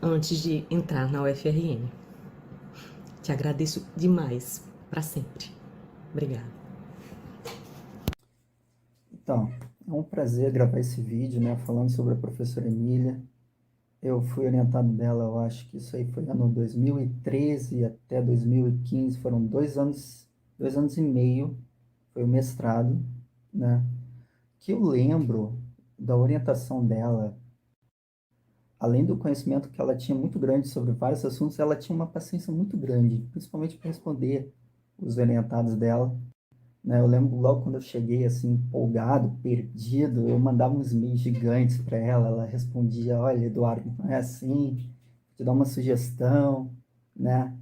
antes de entrar na UFRN. Te agradeço demais, para sempre. Obrigada.
Então, é um prazer gravar esse vídeo, né, falando sobre a professora Emília. Eu fui orientado dela, eu acho que isso aí foi ano 2013 até 2015, foram 2 anos e meio, foi o mestrado, né, que eu lembro da orientação dela. Além do conhecimento que ela tinha muito grande sobre vários assuntos, ela tinha uma paciência muito grande, principalmente para responder os orientados dela. Eu lembro logo quando eu cheguei, assim, empolgado, perdido, eu mandava uns e-mails gigantes para ela, ela respondia: olha, Eduardo, não é assim, vou te dar uma sugestão, né?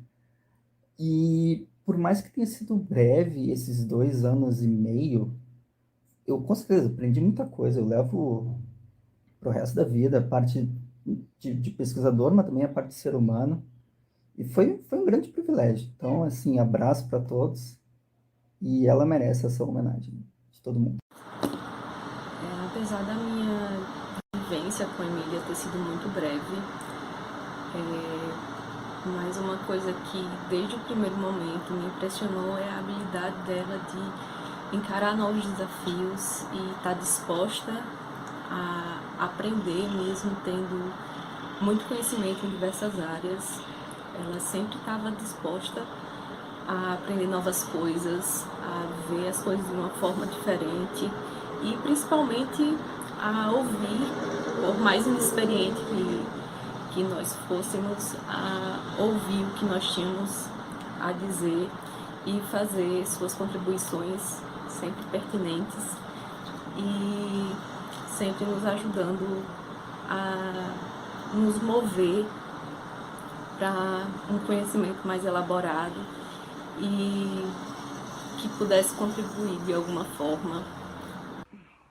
E por mais que tenha sido breve esses 2 anos e meio, eu com certeza aprendi muita coisa, eu levo para o resto da vida a parte de pesquisador, mas também a parte de ser humano, e foi um grande privilégio. Então, assim, abraço para todos. E ela merece essa homenagem de todo mundo.
Apesar da minha vivência com a Emília ter sido muito breve, mas uma coisa que desde o primeiro momento me impressionou é a habilidade dela de encarar novos desafios e estar disposta a aprender mesmo tendo muito conhecimento em diversas áreas. Ela sempre estava disposta a aprender novas coisas, a ver as coisas de uma forma diferente e principalmente a ouvir, por mais inexperiente que nós fôssemos, a ouvir o que nós tínhamos a dizer e fazer suas contribuições sempre pertinentes e sempre nos ajudando a nos mover para um conhecimento mais elaborado e que pudesse contribuir de alguma forma.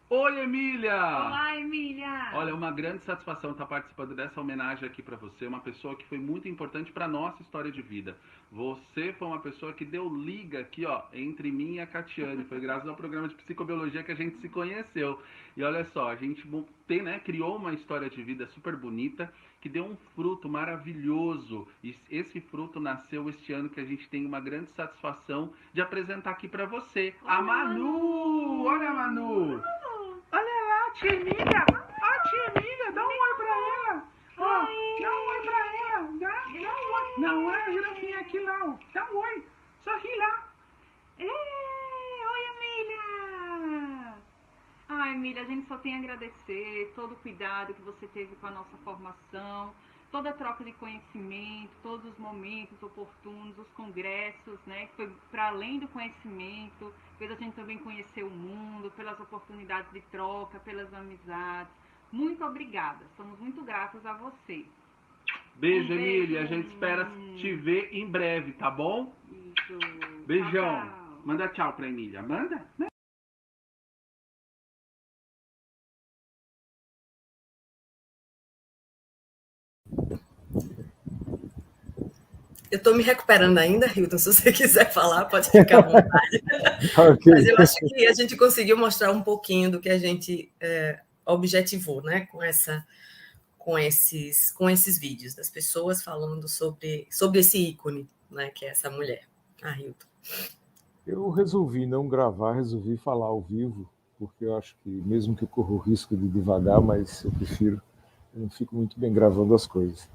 Oi, Emília!
Olá, Emília!
Olha, é uma grande satisfação estar participando dessa homenagem aqui para você, uma pessoa que foi muito importante para nossa história de vida. Você foi uma pessoa que deu liga aqui, ó, entre mim e a Catiane. Foi graças ao programa de psicobiologia que a gente se conheceu. E olha só, a gente criou uma história de vida super bonita, que deu um fruto maravilhoso. E esse fruto nasceu este ano, que a gente tem uma grande satisfação de apresentar aqui para você. A Manu! Olha a Manu!
Olha lá, tia Emília! Ó, tia Emília, dá um oi pra
Não é a girafinha aqui não. Dá um oi. Sorri lá.
Oi, Emília! Ai, Emília, a gente só tem a agradecer todo o cuidado que você teve com a nossa formação, toda a troca de conhecimento, todos os momentos oportunos, os congressos, né, que foi para além do conhecimento, fez a gente também conhecer o mundo, pelas oportunidades de troca, pelas amizades. Muito obrigada, somos muito gratos a você.
Beijo,
Um beijo.
Emília. A gente espera te ver em breve, tá bom?
Isso.
Beijão.
Tchau, tchau.
Manda tchau pra Emília. Manda?
Eu estou me recuperando ainda, Hilton. Se você quiser falar, pode ficar à vontade.
Ok.
Mas eu acho que a gente conseguiu mostrar um pouquinho do que a gente objetivou, né, com esses vídeos das pessoas falando sobre esse ícone, né, que é essa mulher, a Hilton.
Eu resolvi não gravar, resolvi falar ao vivo, porque eu acho que, mesmo que eu corra o risco de devagar, mas eu não fico muito bem gravando as coisas.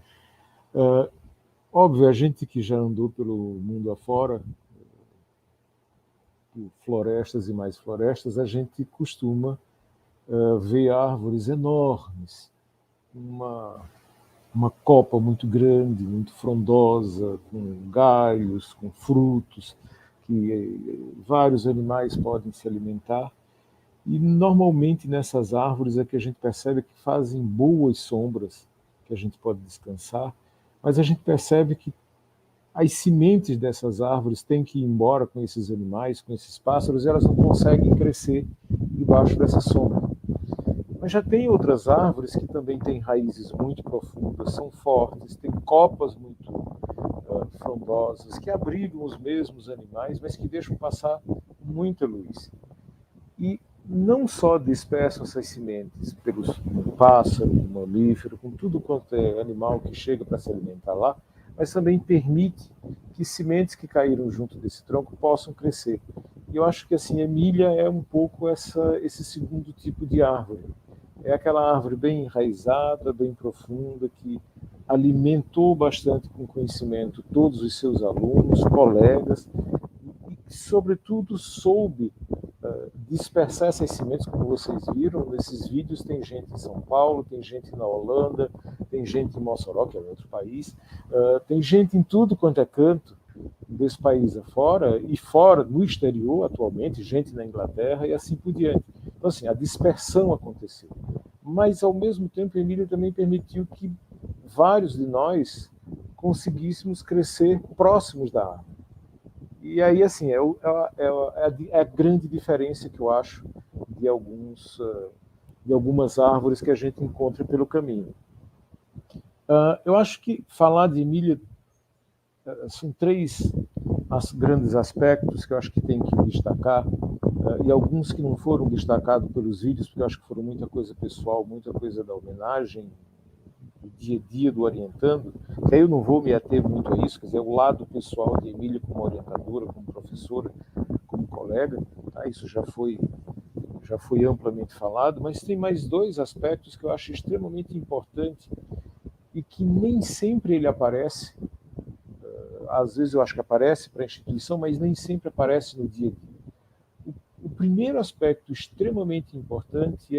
Óbvio, a gente que já andou pelo mundo afora, por florestas e mais florestas, a gente costuma ver árvores enormes, uma copa muito grande, muito frondosa, com galhos, com frutos, que vários animais podem se alimentar. E normalmente nessas árvores é que a gente percebe que fazem boas sombras, que a gente pode descansar, mas a gente percebe que as sementes dessas árvores têm que ir embora com esses animais, com esses pássaros, e elas não conseguem crescer debaixo dessa sombra. Mas já tem outras árvores que também têm raízes muito profundas, são fortes, têm copas muito frondosas, que abrigam os mesmos animais, mas que deixam passar muita luz. E não só dispersam essas sementes pelos pássaro, mamífero, com tudo quanto é animal que chega para se alimentar lá, mas também permite que sementes que caíram junto desse tronco possam crescer. E eu acho que assim, Emília é um pouco esse segundo tipo de árvore. É aquela árvore bem enraizada, bem profunda, que alimentou bastante com conhecimento todos os seus alunos, colegas, e que, sobretudo, soube dispersar essas sementes, como vocês viram nesses vídeos. Tem gente em São Paulo, tem gente na Holanda, tem gente em Mossoró, que é outro país, tem gente em tudo quanto é canto desse país afora, e fora, no exterior atualmente, gente na Inglaterra e assim por diante. Então, assim, a dispersão aconteceu. Mas, ao mesmo tempo, a Emília também permitiu que vários de nós conseguíssemos crescer próximos da árvore. E aí, assim, é a grande diferença que eu acho de algumas árvores que a gente encontra pelo caminho. Eu acho que falar de Emília são três grandes aspectos que eu acho que tem que destacar, e alguns que não foram destacados pelos vídeos, porque eu acho que foram muita coisa pessoal, muita coisa da homenagem, do dia a dia do orientando, que aí eu não vou me ater muito a isso, quer dizer, o lado pessoal de Emília como orientadora, como professora, como colega, tá? Isso já foi amplamente falado, mas tem mais dois aspectos que eu acho extremamente importantes e que nem sempre ele aparece. Às vezes eu acho que aparece para a instituição, mas nem sempre aparece no dia a dia. O primeiro aspecto extremamente importante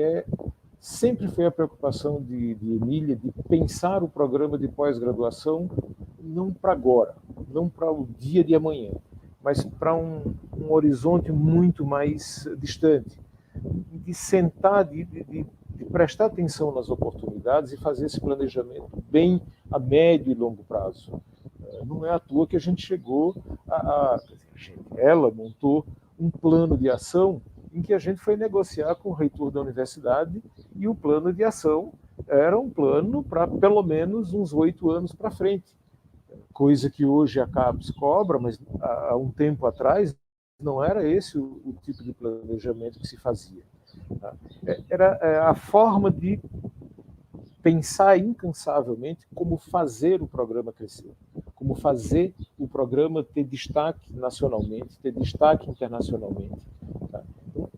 sempre foi a preocupação de Emília de pensar o programa de pós-graduação não para agora, não para o dia de amanhã, mas para um horizonte muito mais distante, de sentar, de prestar atenção nas oportunidades e fazer esse planejamento bem a médio e longo prazo. Não é à toa que a gente chegou ela montou um plano de ação em que a gente foi negociar com o reitor da universidade, e o plano de ação era um plano para pelo menos uns 8 anos para frente, coisa que hoje a CAPES cobra, mas há um tempo atrás não era esse o tipo de planejamento que se fazia. Era a forma de pensar incansavelmente como fazer o programa crescer, como fazer o programa ter destaque nacionalmente, ter destaque internacionalmente. Tá? Então,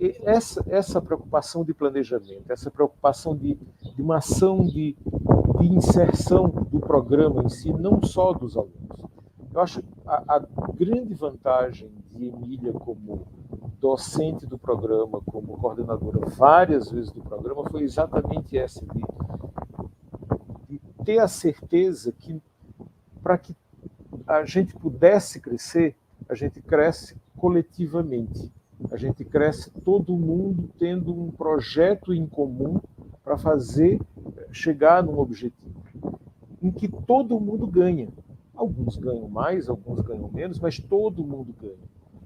essa preocupação de planejamento, essa preocupação de uma ação de de inserção do programa em si, não só dos alunos. Eu acho a grande vantagem de Emília como docente do programa, como coordenadora várias vezes do programa, foi exatamente essa, de ter a certeza que, para que a gente pudesse crescer, a gente cresce coletivamente. A gente cresce todo mundo tendo um projeto em comum para fazer chegar num objetivo, em que todo mundo ganha. Alguns ganham mais, alguns ganham menos, mas todo mundo ganha.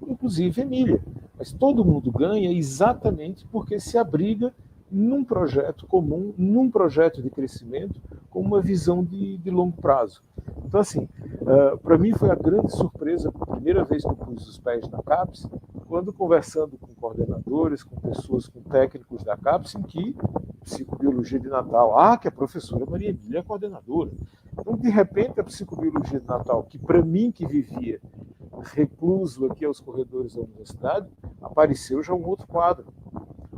Inclusive Emília. Mas todo mundo ganha exatamente porque se abriga num projeto comum, num projeto de crescimento, com uma visão de longo prazo. Então, assim, para mim foi a grande surpresa, a primeira vez que eu pus os pés na CAPES, quando conversando com coordenadores, com pessoas, com técnicos da CAPES, em que psicobiologia de Natal, que a professora Maria Emília é coordenadora. Então, de repente, a psicobiologia de Natal, que para mim que vivia recluso aqui aos corredores da universidade, apareceu já um outro quadro.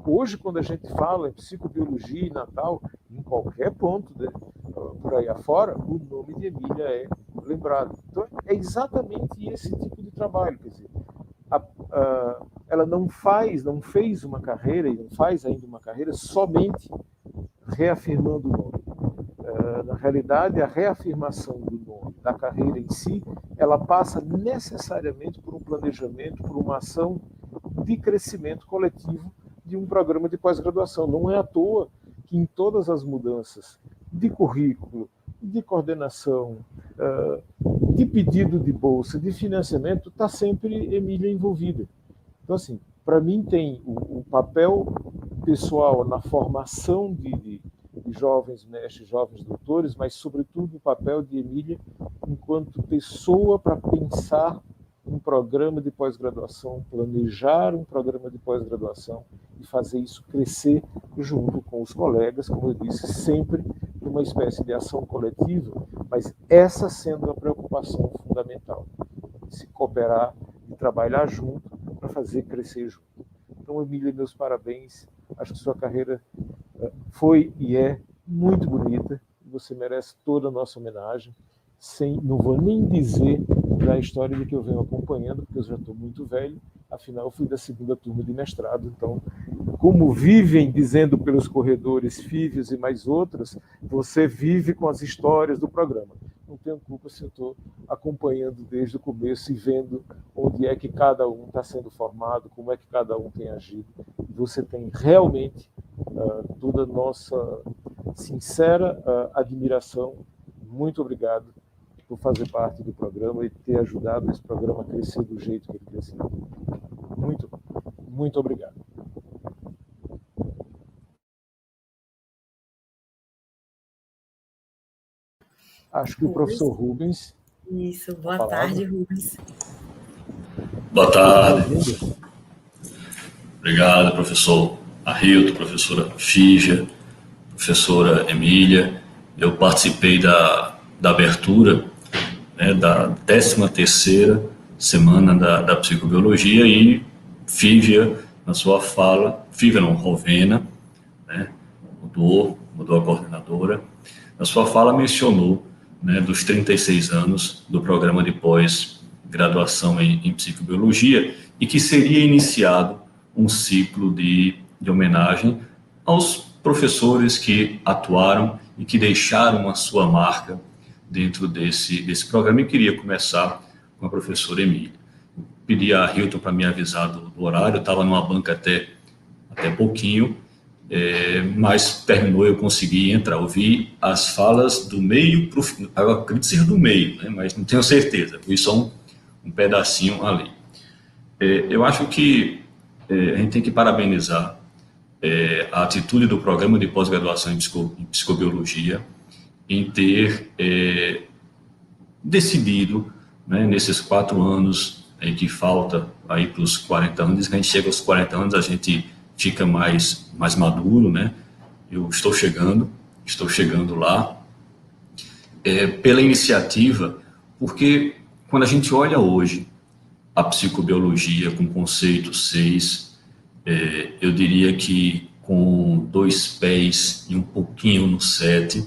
Hoje, quando a gente fala em psicobiologia e Natal, em qualquer ponto, né, por aí afora, o nome de Emília é lembrado. Então, é exatamente esse tipo de trabalho. Quer dizer, ela não fez uma carreira e não faz ainda uma carreira somente reafirmando o nome. Na realidade, a reafirmação do nome, da carreira em si, ela passa necessariamente por um planejamento, por uma ação de crescimento coletivo de um programa de pós-graduação. Não é à toa que em todas as mudanças de currículo, de coordenação, de pedido de bolsa, de financiamento, está sempre Emília envolvida. Então, assim, para mim tem o papel pessoal na formação de jovens mestres, jovens doutores, mas, sobretudo, o papel de Emília enquanto pessoa para pensar um programa de pós-graduação, planejar um programa de pós-graduação e fazer isso crescer junto com os colegas, como eu disse, sempre numa espécie de ação coletiva, mas essa sendo a preocupação fundamental, de se cooperar e trabalhar junto para fazer crescer junto. Então, Emília, meus parabéns. Acho que sua carreira foi e é muito bonita. Você merece toda a nossa homenagem. Não vou nem dizer da história de que eu venho acompanhando, porque eu já estou muito velho. Afinal, eu fui da segunda turma de mestrado. Então, como vivem dizendo pelos corredores Fívios e mais outras, você vive com as histórias do programa. Não tenho culpa se eu estou acompanhando desde o começo e vendo onde é que cada um está sendo formado, como é que cada um tem agido. Você tem realmente toda a nossa sincera admiração. Muito obrigado por fazer parte do programa e ter ajudado esse programa a crescer do jeito que ele cresceu. Muito, muito obrigado. Acho que o professor Rubens...
Isso, boa tarde, Rubens.
Boa tarde. Obrigado, professor Arilton, professora Fígia, professora Emília. Eu participei da abertura, né, da 13ª semana da psicobiologia e Fígia, na sua fala, Fígia não, Rovena, né, mudou a coordenadora, na sua fala mencionou, né, dos 36 anos do programa de pós-graduação em psicobiologia e que seria iniciado um ciclo de homenagem aos professores que atuaram e que deixaram a sua marca dentro desse programa. E queria começar com a professora Emília. Pedi a Hilton para me avisar do horário, eu estava numa banca até pouquinho, mas terminou, eu consegui entrar, ouvir as falas do meio para o final, eu acredito ser do meio, né, mas não tenho certeza, fui só um pedacinho ali. Eu acho que a gente tem que parabenizar a atitude do programa de pós-graduação em psicobiologia em ter decidido, né, nesses 4 anos que falta aí para os 40 anos, que a gente chega aos 40 anos, a gente fica mais maduro, né? Eu estou chegando lá, pela iniciativa, porque quando a gente olha hoje a psicobiologia com conceito 6, eu diria que com 2 pés e um pouquinho no 7,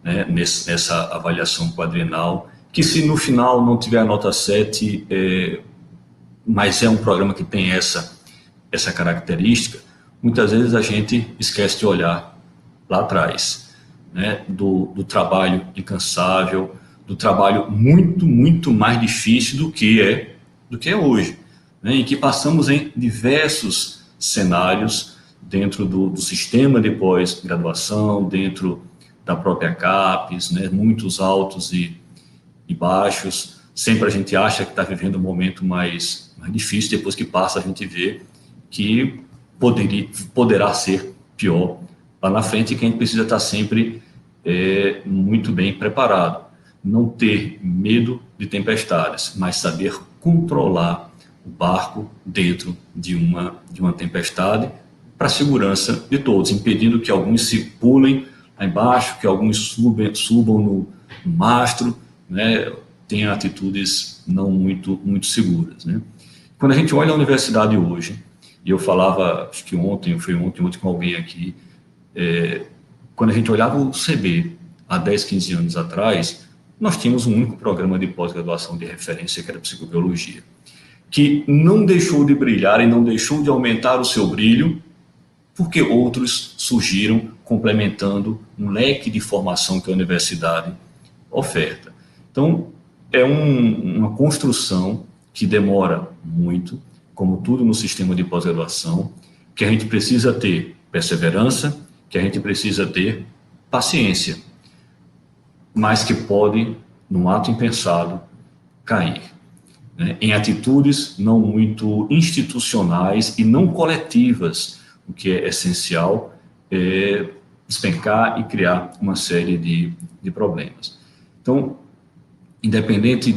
né, nessa avaliação quadrienal, que se no final não tiver a nota 7, mas é um programa que tem essa característica, muitas vezes a gente esquece de olhar lá atrás, né, do trabalho incansável, do trabalho muito, muito mais difícil do que é hoje, né, em que passamos em diversos cenários dentro do sistema de pós-graduação, dentro da própria CAPES, né, muitos altos e baixos. Sempre a gente acha que está vivendo um momento mais difícil, depois que passa a gente vê que poderá ser pior lá na frente, e que a gente precisa estar sempre muito bem preparado. Não ter medo de tempestades, mas saber controlar o barco dentro de uma tempestade para a segurança de todos, impedindo que alguns se pulem lá embaixo, que alguns subam no mastro, né, tenham atitudes não muito seguras, né. Quando a gente olha a universidade hoje, e eu falava, acho que ontem com alguém aqui, quando a gente olhava o CB há 10, 15 anos atrás, nós tínhamos um único programa de pós-graduação de referência, que era psicobiologia, que não deixou de brilhar e não deixou de aumentar o seu brilho, porque outros surgiram complementando um leque de formação que a universidade oferta. Então, é uma construção que demora muito, como tudo no sistema de pós-graduação, que a gente precisa ter perseverança, que a gente precisa ter paciência, mas que pode, num ato impensado, cair, né, em atitudes não muito institucionais e não coletivas, o que é essencial é despencar e criar uma série de problemas. Então, independente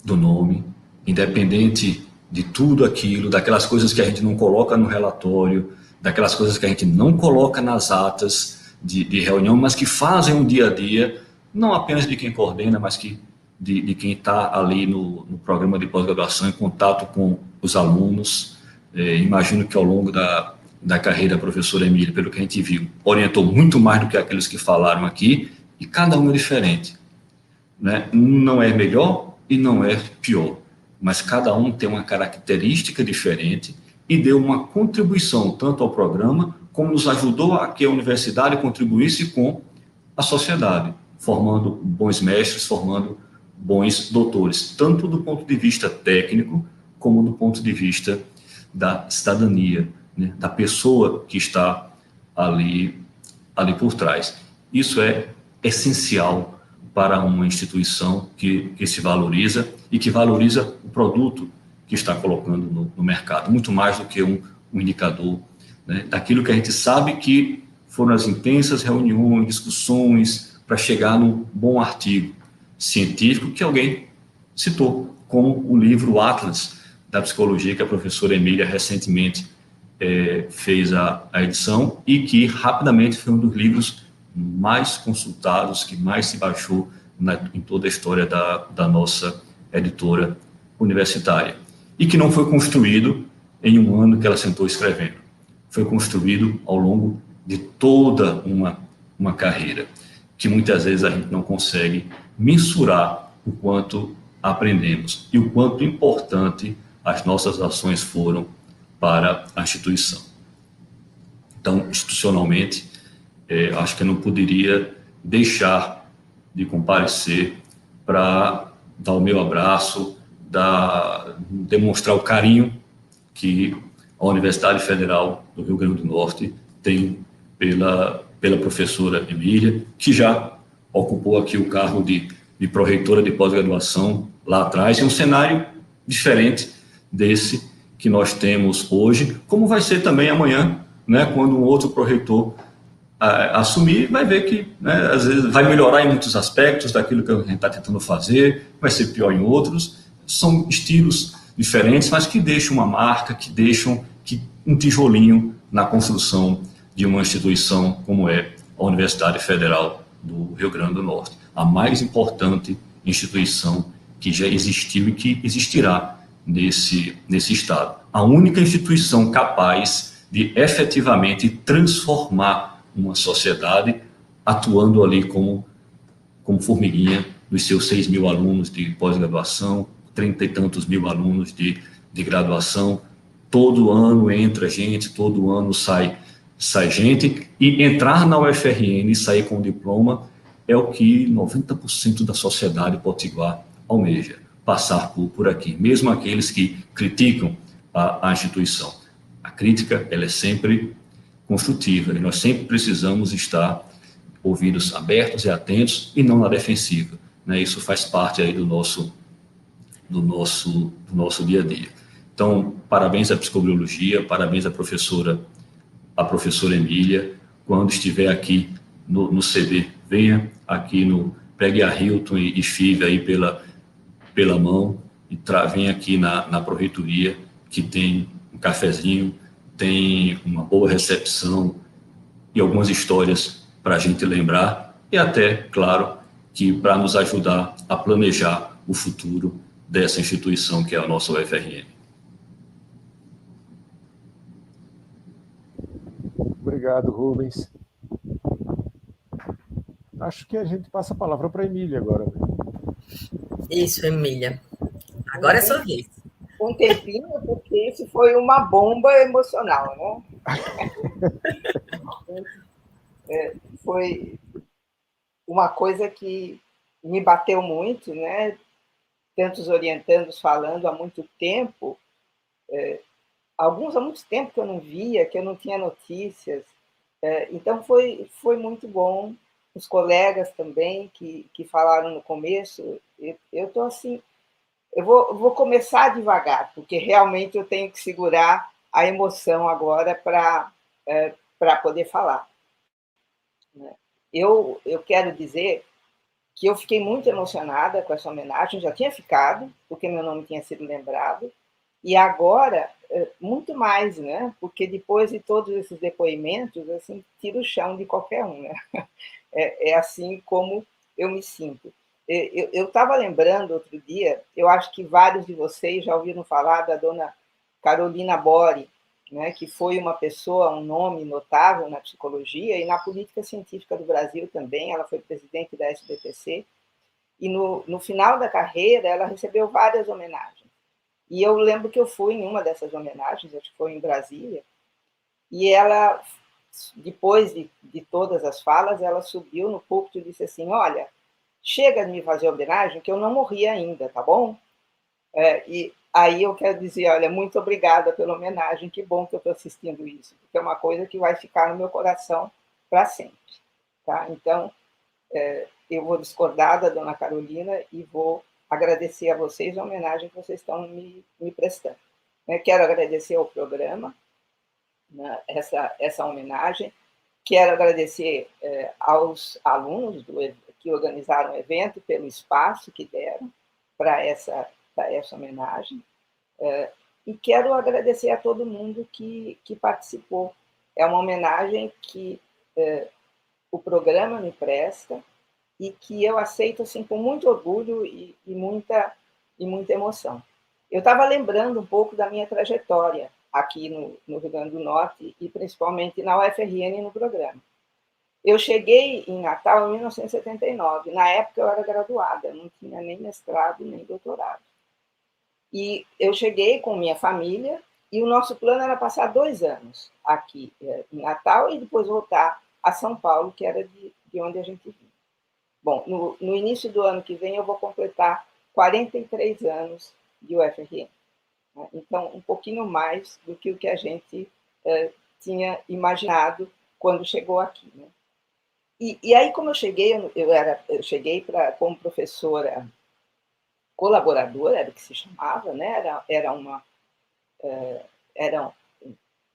do nome, independente de tudo aquilo, daquelas coisas que a gente não coloca no relatório, daquelas coisas que a gente não coloca nas atas de reunião, mas que fazem o dia a dia, não apenas de quem coordena, mas de quem está ali no programa de pós-graduação, em contato com os alunos. Imagino que ao longo da carreira da professora Emília, pelo que a gente viu, orientou muito mais do que aqueles que falaram aqui, e cada um é diferente, né? Não é melhor e não é pior, mas cada um tem uma característica diferente e deu uma contribuição tanto ao programa, como nos ajudou a que a universidade contribuísse com a sociedade, formando bons mestres, formando bons doutores, tanto do ponto de vista técnico, como do ponto de vista da cidadania, né, da pessoa que está ali por trás. Isso é essencial para uma instituição que se valoriza e que valoriza o produto que está colocando no mercado, muito mais do que um indicador, né, daquilo que a gente sabe que foram as intensas reuniões, discussões, para chegar num bom artigo científico que alguém citou, como o livro Atlas da Psicologia, que a professora Emília recentemente fez a edição, e que rapidamente foi um dos livros mais consultados, que mais se baixou em toda a história da nossa editora universitária. E que não foi construído em um ano que ela sentou escrevendo. Foi construído ao longo de toda uma carreira, que muitas vezes a gente não consegue mensurar o quanto aprendemos e o quanto importante as nossas ações foram para a instituição. Então, institucionalmente, acho que eu não poderia deixar de comparecer para dar o meu abraço, demonstrar o carinho que a Universidade Federal do Rio Grande do Norte tem pela professora Emília, que já ocupou aqui o cargo de pró-reitora de pós-graduação lá atrás, em um cenário diferente desse que nós temos hoje, como vai ser também amanhã, né, quando um outro pró-reitor assumir, vai ver que, né, às vezes vai melhorar em muitos aspectos daquilo que a gente está tentando fazer, vai ser pior em outros. São estilos diferentes, mas que deixam uma marca, que deixam um tijolinho na construção de uma instituição como é a Universidade Federal do Rio Grande do Norte, a mais importante instituição que já existiu e que existirá nesse estado. A única instituição capaz de efetivamente transformar uma sociedade atuando ali como formiguinha dos seus 6 mil alunos de pós-graduação, 30 e tantos mil alunos de graduação. Todo ano entra gente, todo ano sai gente, e entrar na UFRN e sair com o diploma é o que 90% da sociedade potiguar almeja, passar por aqui, mesmo aqueles que criticam a instituição. A crítica, ela é sempre construtiva, e nós sempre precisamos estar ouvidos abertos e atentos e não na defensiva, né? Isso faz parte aí do nosso dia a dia. Então, parabéns à psicobiologia, parabéns à professora Emília. Quando estiver aqui no CD, venha aqui pegue a Hilton e Five aí pela mão e venha aqui na Proreitoria, que tem um cafezinho, tem uma boa recepção e algumas histórias para a gente lembrar, e até, claro, que para nos ajudar a planejar o futuro dessa instituição que é a nossa UFRN.
Obrigado, Rubens. Acho que a gente passa a palavra para a Emília agora.
Isso, Emília. Agora é sua vez.
Um tempinho, porque isso foi uma bomba emocional, né? Foi uma coisa que me bateu muito, né? Tantos orientandos falando há muito tempo, alguns há muito tempo que eu não via, que eu não tinha notícias. Então foi muito bom. Os colegas também que falaram no começo, eu estou assim, eu vou começar devagar, porque realmente eu tenho que segurar a emoção agora para poder falar. Eu quero dizer que eu fiquei muito emocionada com essa homenagem, já tinha ficado, porque meu nome tinha sido lembrado, e agora, muito mais, né? Porque depois de todos esses depoimentos, assim, tira o chão de qualquer um, né? É assim como eu me sinto. Eu estava lembrando outro dia, eu acho que vários de vocês já ouviram falar da dona Carolina Bori, né, que foi uma pessoa, um nome notável na psicologia e na política científica do Brasil também. Ela foi presidente da SBPC, e no final da carreira ela recebeu várias homenagens. E eu lembro que eu fui em uma dessas homenagens, acho que foi em Brasília, e ela, depois de todas as falas, ela subiu no púlpito e disse assim: olha, chega de me fazer homenagem, que eu não morri ainda, tá bom? E aí eu quero dizer, olha, muito obrigada pela homenagem, que bom que eu estou assistindo isso, porque é uma coisa que vai ficar no meu coração para sempre. Tá? Então, eu vou discordar da dona Carolina e vou agradecer a vocês a homenagem que vocês estão me prestando. Quero agradecer ao programa, né, essa homenagem, quero agradecer aos alunos que organizaram o evento pelo espaço que deram para essa homenagem, e quero agradecer a todo mundo que participou. É uma homenagem que o programa me presta e que eu aceito assim, com muito orgulho e muita emoção. Eu estava lembrando um pouco da minha trajetória aqui no Rio Grande do Norte e principalmente na UFRN no programa. Eu cheguei em Natal em 1979. Na época eu era graduada, não tinha nem mestrado nem doutorado. E eu cheguei com minha família e o nosso plano era passar 2 anos aqui em Natal e depois voltar a São Paulo, que era de onde a gente vinha. Bom, no início do ano que vem eu vou completar 43 anos de UFRN. Né? Então, um pouquinho mais do que o que a gente tinha imaginado quando chegou aqui. Né? E aí, como eu cheguei, eu cheguei como professora colaboradora, era o que se chamava, né? Era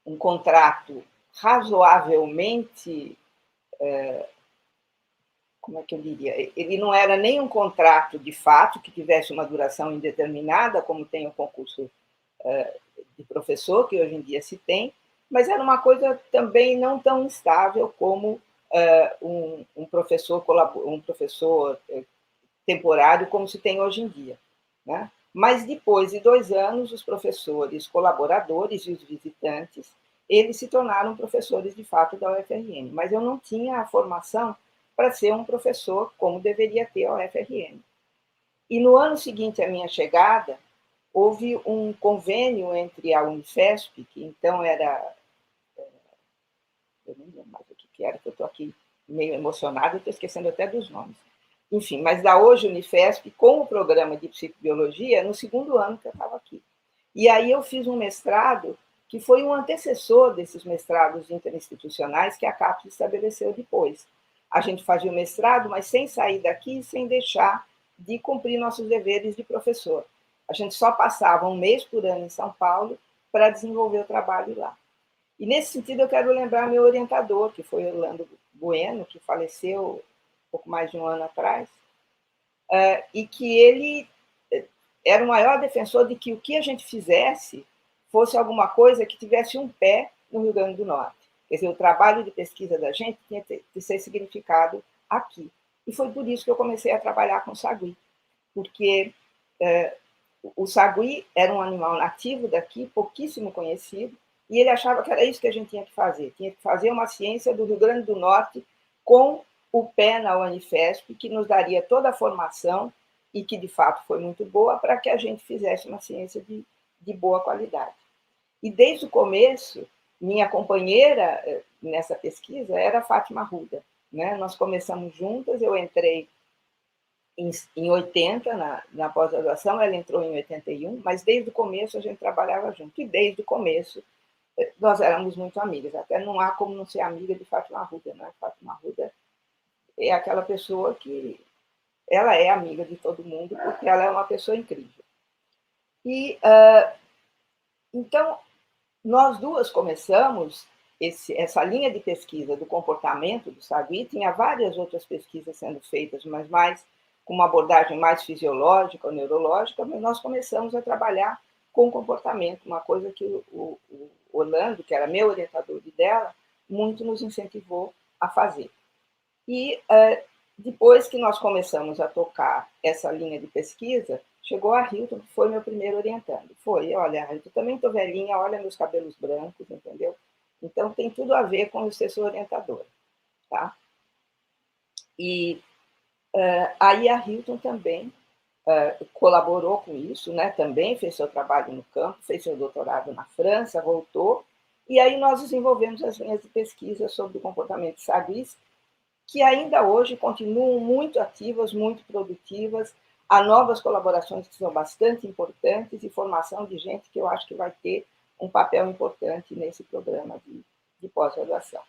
um contrato razoavelmente, como é que eu diria? Ele não era nem um contrato de fato que tivesse uma duração indeterminada, como tem o concurso de professor, que hoje em dia se tem, mas era uma coisa também não tão instável como um professor temporário, como se tem hoje em dia. Né? Mas depois de 2 anos, os professores colaboradores e os visitantes, eles se tornaram professores de fato da UFRN. Mas eu não tinha a formação para ser um professor como deveria ter a UFRN. E no ano seguinte à minha chegada, houve um convênio entre a Unifesp, que então era... Eu não lembro mais o que era, que eu estou aqui meio emocionada, estou esquecendo até dos nomes. Enfim, mas da hoje Unifesp, com o programa de psicobiologia, no segundo ano que eu estava aqui. E aí eu fiz um mestrado que foi um antecessor desses mestrados interinstitucionais que a CAPES estabeleceu depois. A gente fazia o mestrado, mas sem sair daqui, sem deixar de cumprir nossos deveres de professor. A gente só passava um mês por ano em São Paulo para desenvolver o trabalho lá. E, nesse sentido, eu quero lembrar meu orientador, que foi Orlando Bueno, que faleceu um pouco mais de um ano atrás, e que ele era o maior defensor de que o que a gente fizesse fosse alguma coisa que tivesse um pé no Rio Grande do Norte. Quer dizer, o trabalho de pesquisa da gente tinha que ser significado aqui. E foi por isso que eu comecei a trabalhar com sagui, porque o sagui era um animal nativo daqui, pouquíssimo conhecido, e ele achava que era isso que a gente tinha que fazer uma ciência do Rio Grande do Norte com o pé na Unifesp, que nos daria toda a formação, e que, de fato, foi muito boa, para que a gente fizesse uma ciência de boa qualidade. E, desde o começo, minha companheira nessa pesquisa era a Fátima Arruda, né? Nós começamos juntas, eu entrei em 80, na pós-graduação, ela entrou em 81, mas desde o começo a gente trabalhava junto, e desde o começo nós éramos muito amigas, até não há como não ser amiga de Fátima Arruda, né? Fátima Arruda é aquela pessoa que ela é amiga de todo mundo, porque ela é uma pessoa incrível. E, então, nós duas começamos essa linha de pesquisa do comportamento do sagui. Tinha várias outras pesquisas sendo feitas, mas mais com uma abordagem mais fisiológica ou neurológica, mas nós começamos a trabalhar com comportamento, uma coisa que o Orlando, que era meu orientador e dela, muito nos incentivou a fazer. E depois que nós começamos a tocar essa linha de pesquisa, chegou a Hilton, que foi meu primeiro orientando. Olha, Hilton, também estou velhinha, olha meus cabelos brancos, entendeu? Então, tem tudo a ver com eu ser sua orientadora. Tá? E aí a Hilton também colaborou com isso, né? Também fez seu trabalho no campo, fez seu doutorado na França, voltou, e aí nós desenvolvemos as linhas de pesquisa sobre o comportamento de saguis, que ainda hoje continuam muito ativas, muito produtivas. Há novas colaborações que são bastante importantes e formação de gente que eu acho que vai ter um papel importante nesse programa de pós-graduação.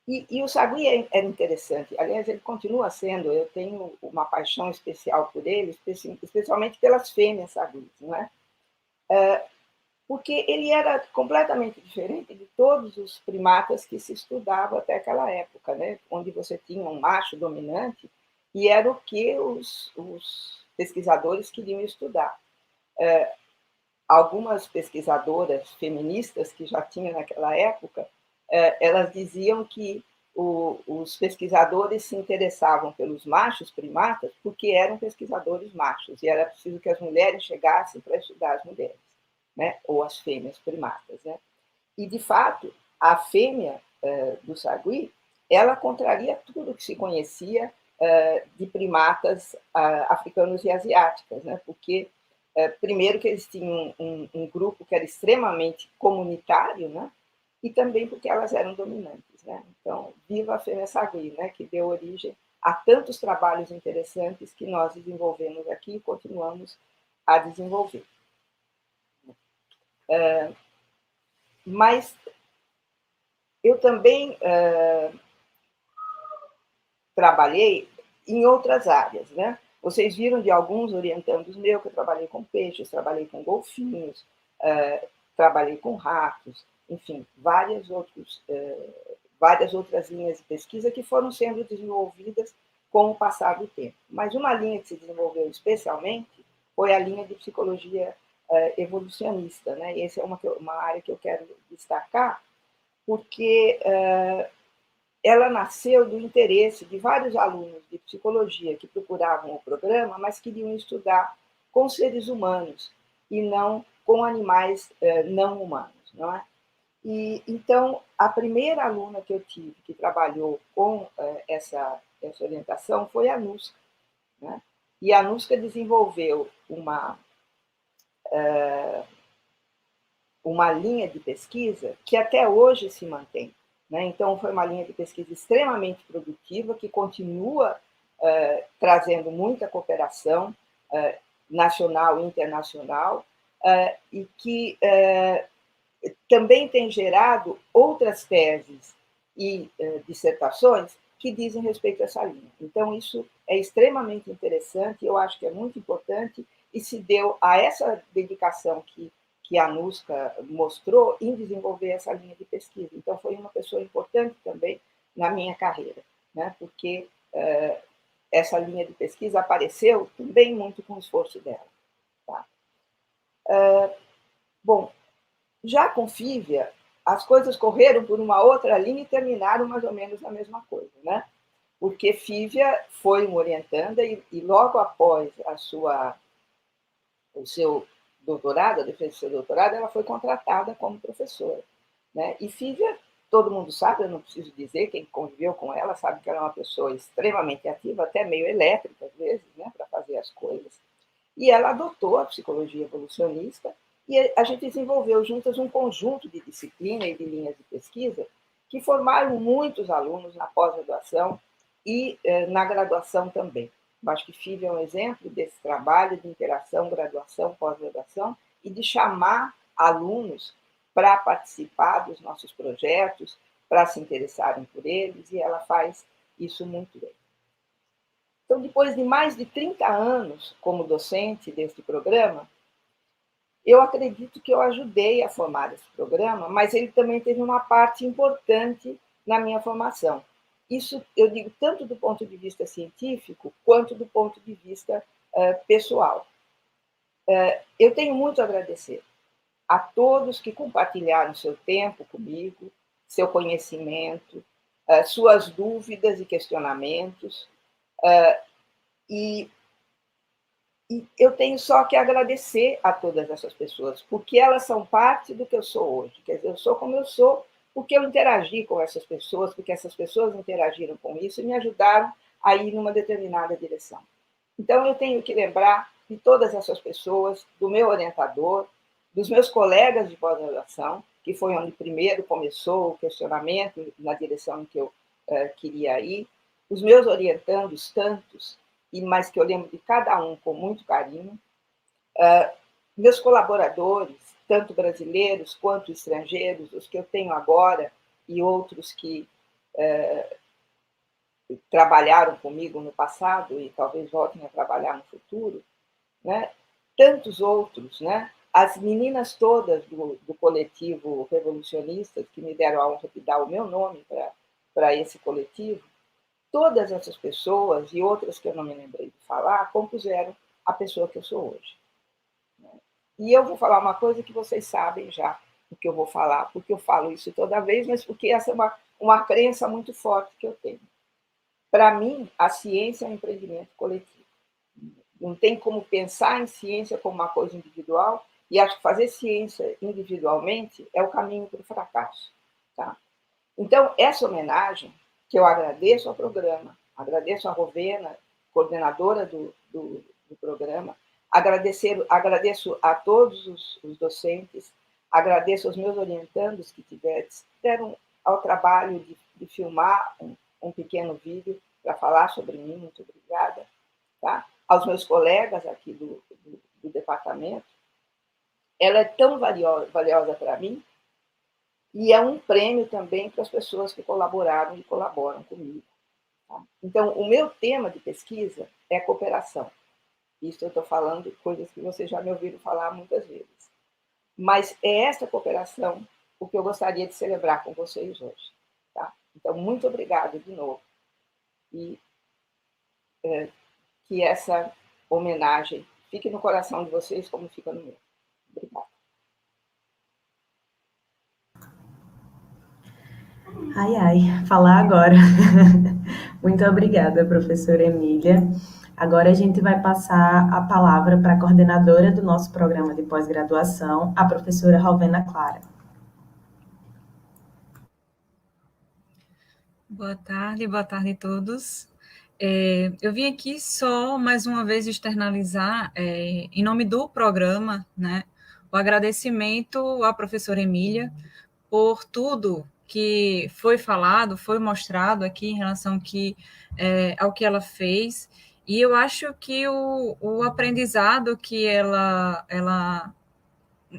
E o sagui é interessante, aliás, ele continua sendo, eu tenho uma paixão especial por ele, especialmente pelas fêmeas saguis, não é? Porque ele era completamente diferente de todos os primatas que se estudavam até aquela época, né? Onde você tinha um macho dominante, e era o que os pesquisadores queriam estudar. Algumas pesquisadoras feministas que já tinham naquela época, elas diziam que os pesquisadores se interessavam pelos machos primatas porque eram pesquisadores machos, e era preciso que as mulheres chegassem para estudar as mulheres, né? Ou as fêmeas primatas, né? E, de fato, a fêmea do sagui, ela contraria tudo que se conhecia de primatas africanos e asiáticas, né? Porque, primeiro, que eles tinham um grupo que era extremamente comunitário, né? E também porque elas eram dominantes, né? Então, viva a fêmea sagui, né? Que deu origem a tantos trabalhos interessantes que nós desenvolvemos aqui e continuamos a desenvolver. Mas eu também trabalhei em outras áreas, né? Vocês viram de alguns orientandos meus que eu trabalhei com peixes, trabalhei com golfinhos, trabalhei com ratos, enfim, várias outras linhas de pesquisa que foram sendo desenvolvidas com o passar do tempo. Mas uma linha que se desenvolveu especialmente foi a linha de psicologia evolucionista, né? E essa é uma área que eu quero destacar, porque ela nasceu do interesse de vários alunos de psicologia que procuravam o programa, mas queriam estudar com seres humanos e não com animais não humanos, não é? E então, a primeira aluna que eu tive que trabalhou com essa orientação foi a Nuska, né? E a Nuska desenvolveu uma linha de pesquisa que até hoje se mantém, né? Então, foi uma linha de pesquisa extremamente produtiva, que continua trazendo muita cooperação nacional e internacional, e que também tem gerado outras teses e dissertações que dizem respeito a essa linha. Então, isso é extremamente interessante, eu acho que é muito importante, e se deu a essa dedicação que a Nuska mostrou em desenvolver essa linha de pesquisa. Então, foi uma pessoa importante também na minha carreira, né? Porque essa linha de pesquisa apareceu também muito com o esforço dela. Tá? Bom, já com Fívia, as coisas correram por uma outra linha e terminaram mais ou menos na mesma coisa, né? Porque Fívia foi uma orientanda e logo após o seu doutorado, a defesa do seu doutorado, ela foi contratada como professora, né? E Fívia, todo mundo sabe, eu não preciso dizer, quem conviveu com ela sabe que ela é uma pessoa extremamente ativa, até meio elétrica às vezes, né, para fazer as coisas. E ela adotou a psicologia evolucionista e a gente desenvolveu juntas um conjunto de disciplina e de linhas de pesquisa que formaram muitos alunos na pós-graduação e na graduação também. Eu acho que Fívia é um exemplo desse trabalho de interação, graduação, pós-graduação, e de chamar alunos para participar dos nossos projetos, para se interessarem por eles, e ela faz isso muito bem. Então, depois de mais de 30 anos como docente deste programa, eu acredito que eu ajudei a formar esse programa, mas ele também teve uma parte importante na minha formação. Isso eu digo tanto do ponto de vista científico, quanto do ponto de vista pessoal. Eu tenho muito a agradecer a todos que compartilharam seu tempo comigo, seu conhecimento, suas dúvidas e questionamentos, e eu tenho só que agradecer a todas essas pessoas, porque elas são parte do que eu sou hoje. Quer dizer, eu sou como eu sou porque eu interagi com essas pessoas, porque essas pessoas interagiram com isso e me ajudaram a ir numa determinada direção. Então, eu tenho que lembrar de todas essas pessoas, do meu orientador, dos meus colegas de pós-graduação, que foi onde primeiro começou o questionamento na direção em que eu queria ir, os meus orientandos, tantos, mas que eu lembro de cada um com muito carinho, meus colaboradores, tanto brasileiros quanto estrangeiros, os que eu tenho agora e outros que trabalharam comigo no passado e talvez voltem a trabalhar no futuro, né? Tantos outros, né? As meninas todas do coletivo Revolucionistas, que me deram a honra de dar o meu nome para esse coletivo, todas essas pessoas e outras que eu não me lembrei de falar, compuseram a pessoa que eu sou hoje. E eu vou falar uma coisa que vocês sabem já o que eu vou falar, porque eu falo isso toda vez, mas porque essa é uma crença muito forte que eu tenho. Para mim, a ciência é um empreendimento coletivo. Não tem como pensar em ciência como uma coisa individual, e acho que fazer ciência individualmente é o caminho para o fracasso. Tá? Então, essa homenagem, que eu agradeço ao programa, agradeço a Rovena, coordenadora do programa, agradeço a todos os docentes, agradeço aos meus orientandos que tiveram ao trabalho de filmar um pequeno vídeo para falar sobre mim, muito obrigada. Tá? Aos meus colegas aqui do departamento, ela é tão valiosa para mim, e é um prêmio também para as pessoas que colaboraram e colaboram comigo. Tá? Então, o meu tema de pesquisa é cooperação. Isso eu estou falando de coisas que vocês já me ouviram falar muitas vezes. Mas é essa cooperação o que eu gostaria de celebrar com vocês hoje. Tá? Então, muito obrigada de novo. E que essa homenagem fique no coração de vocês como fica no meu. Obrigada.
Ai, falar agora. Muito obrigada, professora Emília. Agora a gente vai passar a palavra para a coordenadora do nosso programa de pós-graduação, a professora Rovena Clara.
Boa tarde a todos. Eu vim aqui só, mais uma vez, externalizar, em nome do programa, né, o agradecimento à professora Emília por tudo que foi falado, foi mostrado aqui em relação ao que ela fez, e eu acho que o aprendizado que ela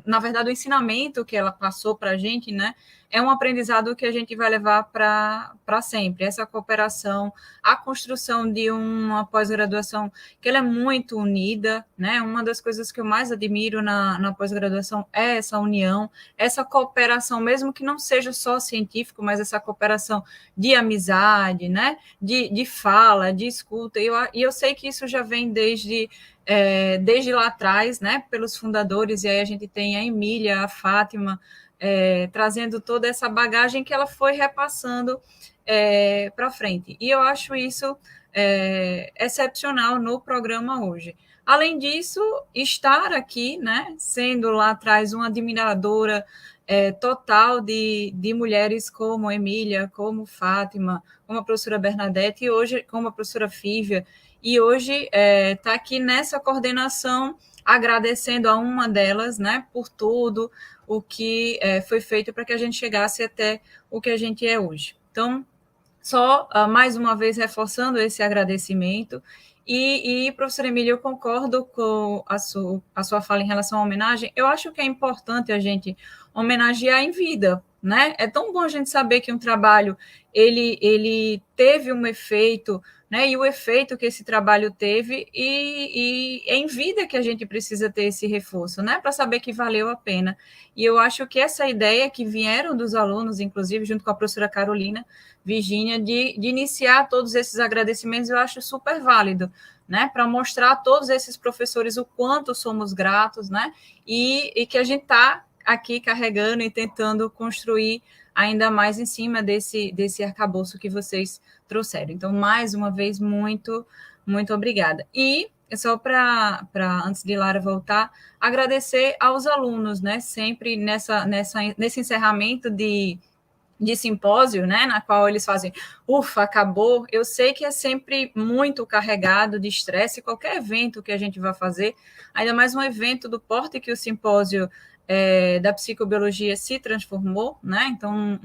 na verdade, o ensinamento que ela passou para a gente, né, é um aprendizado que a gente vai levar para sempre. Essa cooperação, a construção de uma pós-graduação que ela é muito unida, né, uma das coisas que eu mais admiro na pós-graduação é essa união, essa cooperação, mesmo que não seja só científico, mas essa cooperação de amizade, né, de fala, de escuta, e eu sei que isso já vem desde lá atrás, né, pelos fundadores, e aí a gente tem a Emília, a Fátima, trazendo toda essa bagagem que ela foi repassando para frente. E eu acho isso excepcional no programa hoje. Além disso, estar aqui, né, sendo lá atrás uma admiradora total de mulheres como Emília, como Fátima, como a professora Bernadette, e hoje como a professora Fívia, e hoje está aqui nessa coordenação, agradecendo a uma delas, né, por tudo o que foi feito para que a gente chegasse até o que a gente é hoje. Então, só mais uma vez reforçando esse agradecimento, e professora Emília, eu concordo com a sua fala em relação à homenagem. Eu acho que é importante a gente homenagear em vida, né? É tão bom a gente saber que um trabalho ele teve um efeito, né? E o efeito que esse trabalho teve, e é em vida que a gente precisa ter esse reforço, né? Para saber que valeu a pena. E eu acho que essa ideia que vieram dos alunos, inclusive junto com a professora Carolina Virgínia, de iniciar todos esses agradecimentos, eu acho super válido, né? Para mostrar a todos esses professores o quanto somos gratos, né? E que a gente está aqui carregando e tentando construir ainda mais em cima desse arcabouço que vocês trouxeram. Então, mais uma vez, muito, muito obrigada. E, só para antes de Lara voltar, agradecer aos alunos, né, sempre nesse encerramento de simpósio, né, na qual eles fazem, ufa, acabou. Eu sei que é sempre muito carregado de estresse, qualquer evento que a gente vai fazer, ainda mais um evento do porte que o simpósio da psicobiologia se transformou, né? Então,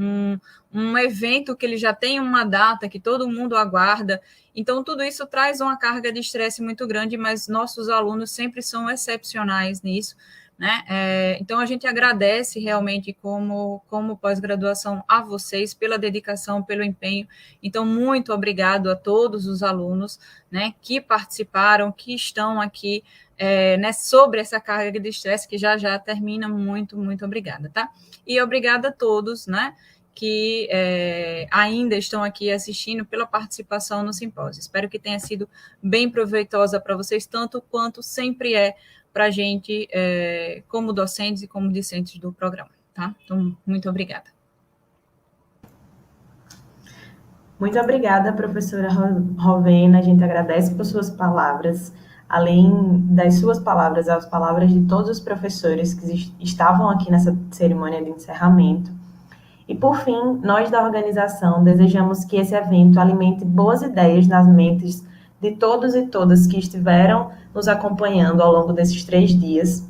um evento que ele já tem uma data, que todo mundo aguarda. Então, tudo isso traz uma carga de estresse muito grande, mas nossos alunos sempre são excepcionais nisso, né? Então, a gente agradece realmente como pós-graduação a vocês pela dedicação, pelo empenho. Então, muito obrigado a todos os alunos, né, que participaram, que estão aqui né, sobre essa carga de estresse, que já termina. Muito, muito obrigada, tá? E obrigada a todos, né, que ainda estão aqui assistindo, pela participação no simpósio. Espero que tenha sido bem proveitosa para vocês, tanto quanto sempre é para a gente, como docentes e como discentes do programa, tá? Então, muito obrigada.
Muito obrigada, professora Rovena. A gente agradece por suas palavras. Além das suas palavras, as palavras de todos os professores que estavam aqui nessa cerimônia de encerramento. E, por fim, nós da organização desejamos que esse evento alimente boas ideias nas mentes de todos e todas que estiveram nos acompanhando ao longo desses 3 dias.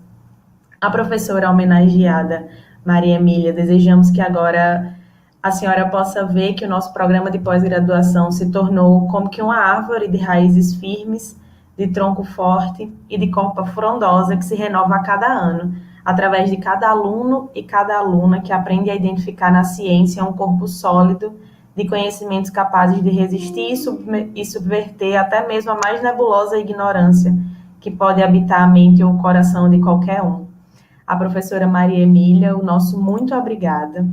A professora homenageada, Maria Emília, desejamos que agora a senhora possa ver que o nosso programa de pós-graduação se tornou como que uma árvore de raízes firmes, de tronco forte e de copa frondosa que se renova a cada ano, através de cada aluno e cada aluna que aprende a identificar na ciência um corpo sólido de conhecimentos capazes de resistir e subverter até mesmo a mais nebulosa ignorância que pode habitar a mente ou o coração de qualquer um. A professora Maria Emília, o nosso muito obrigada.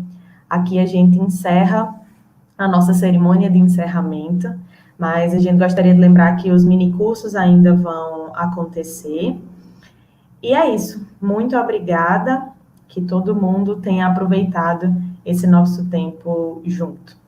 Aqui a gente encerra a nossa cerimônia de encerramento, mas a gente gostaria de lembrar que os minicursos ainda vão acontecer. E é isso. Muito obrigada. Que todo mundo tenha aproveitado esse nosso tempo junto.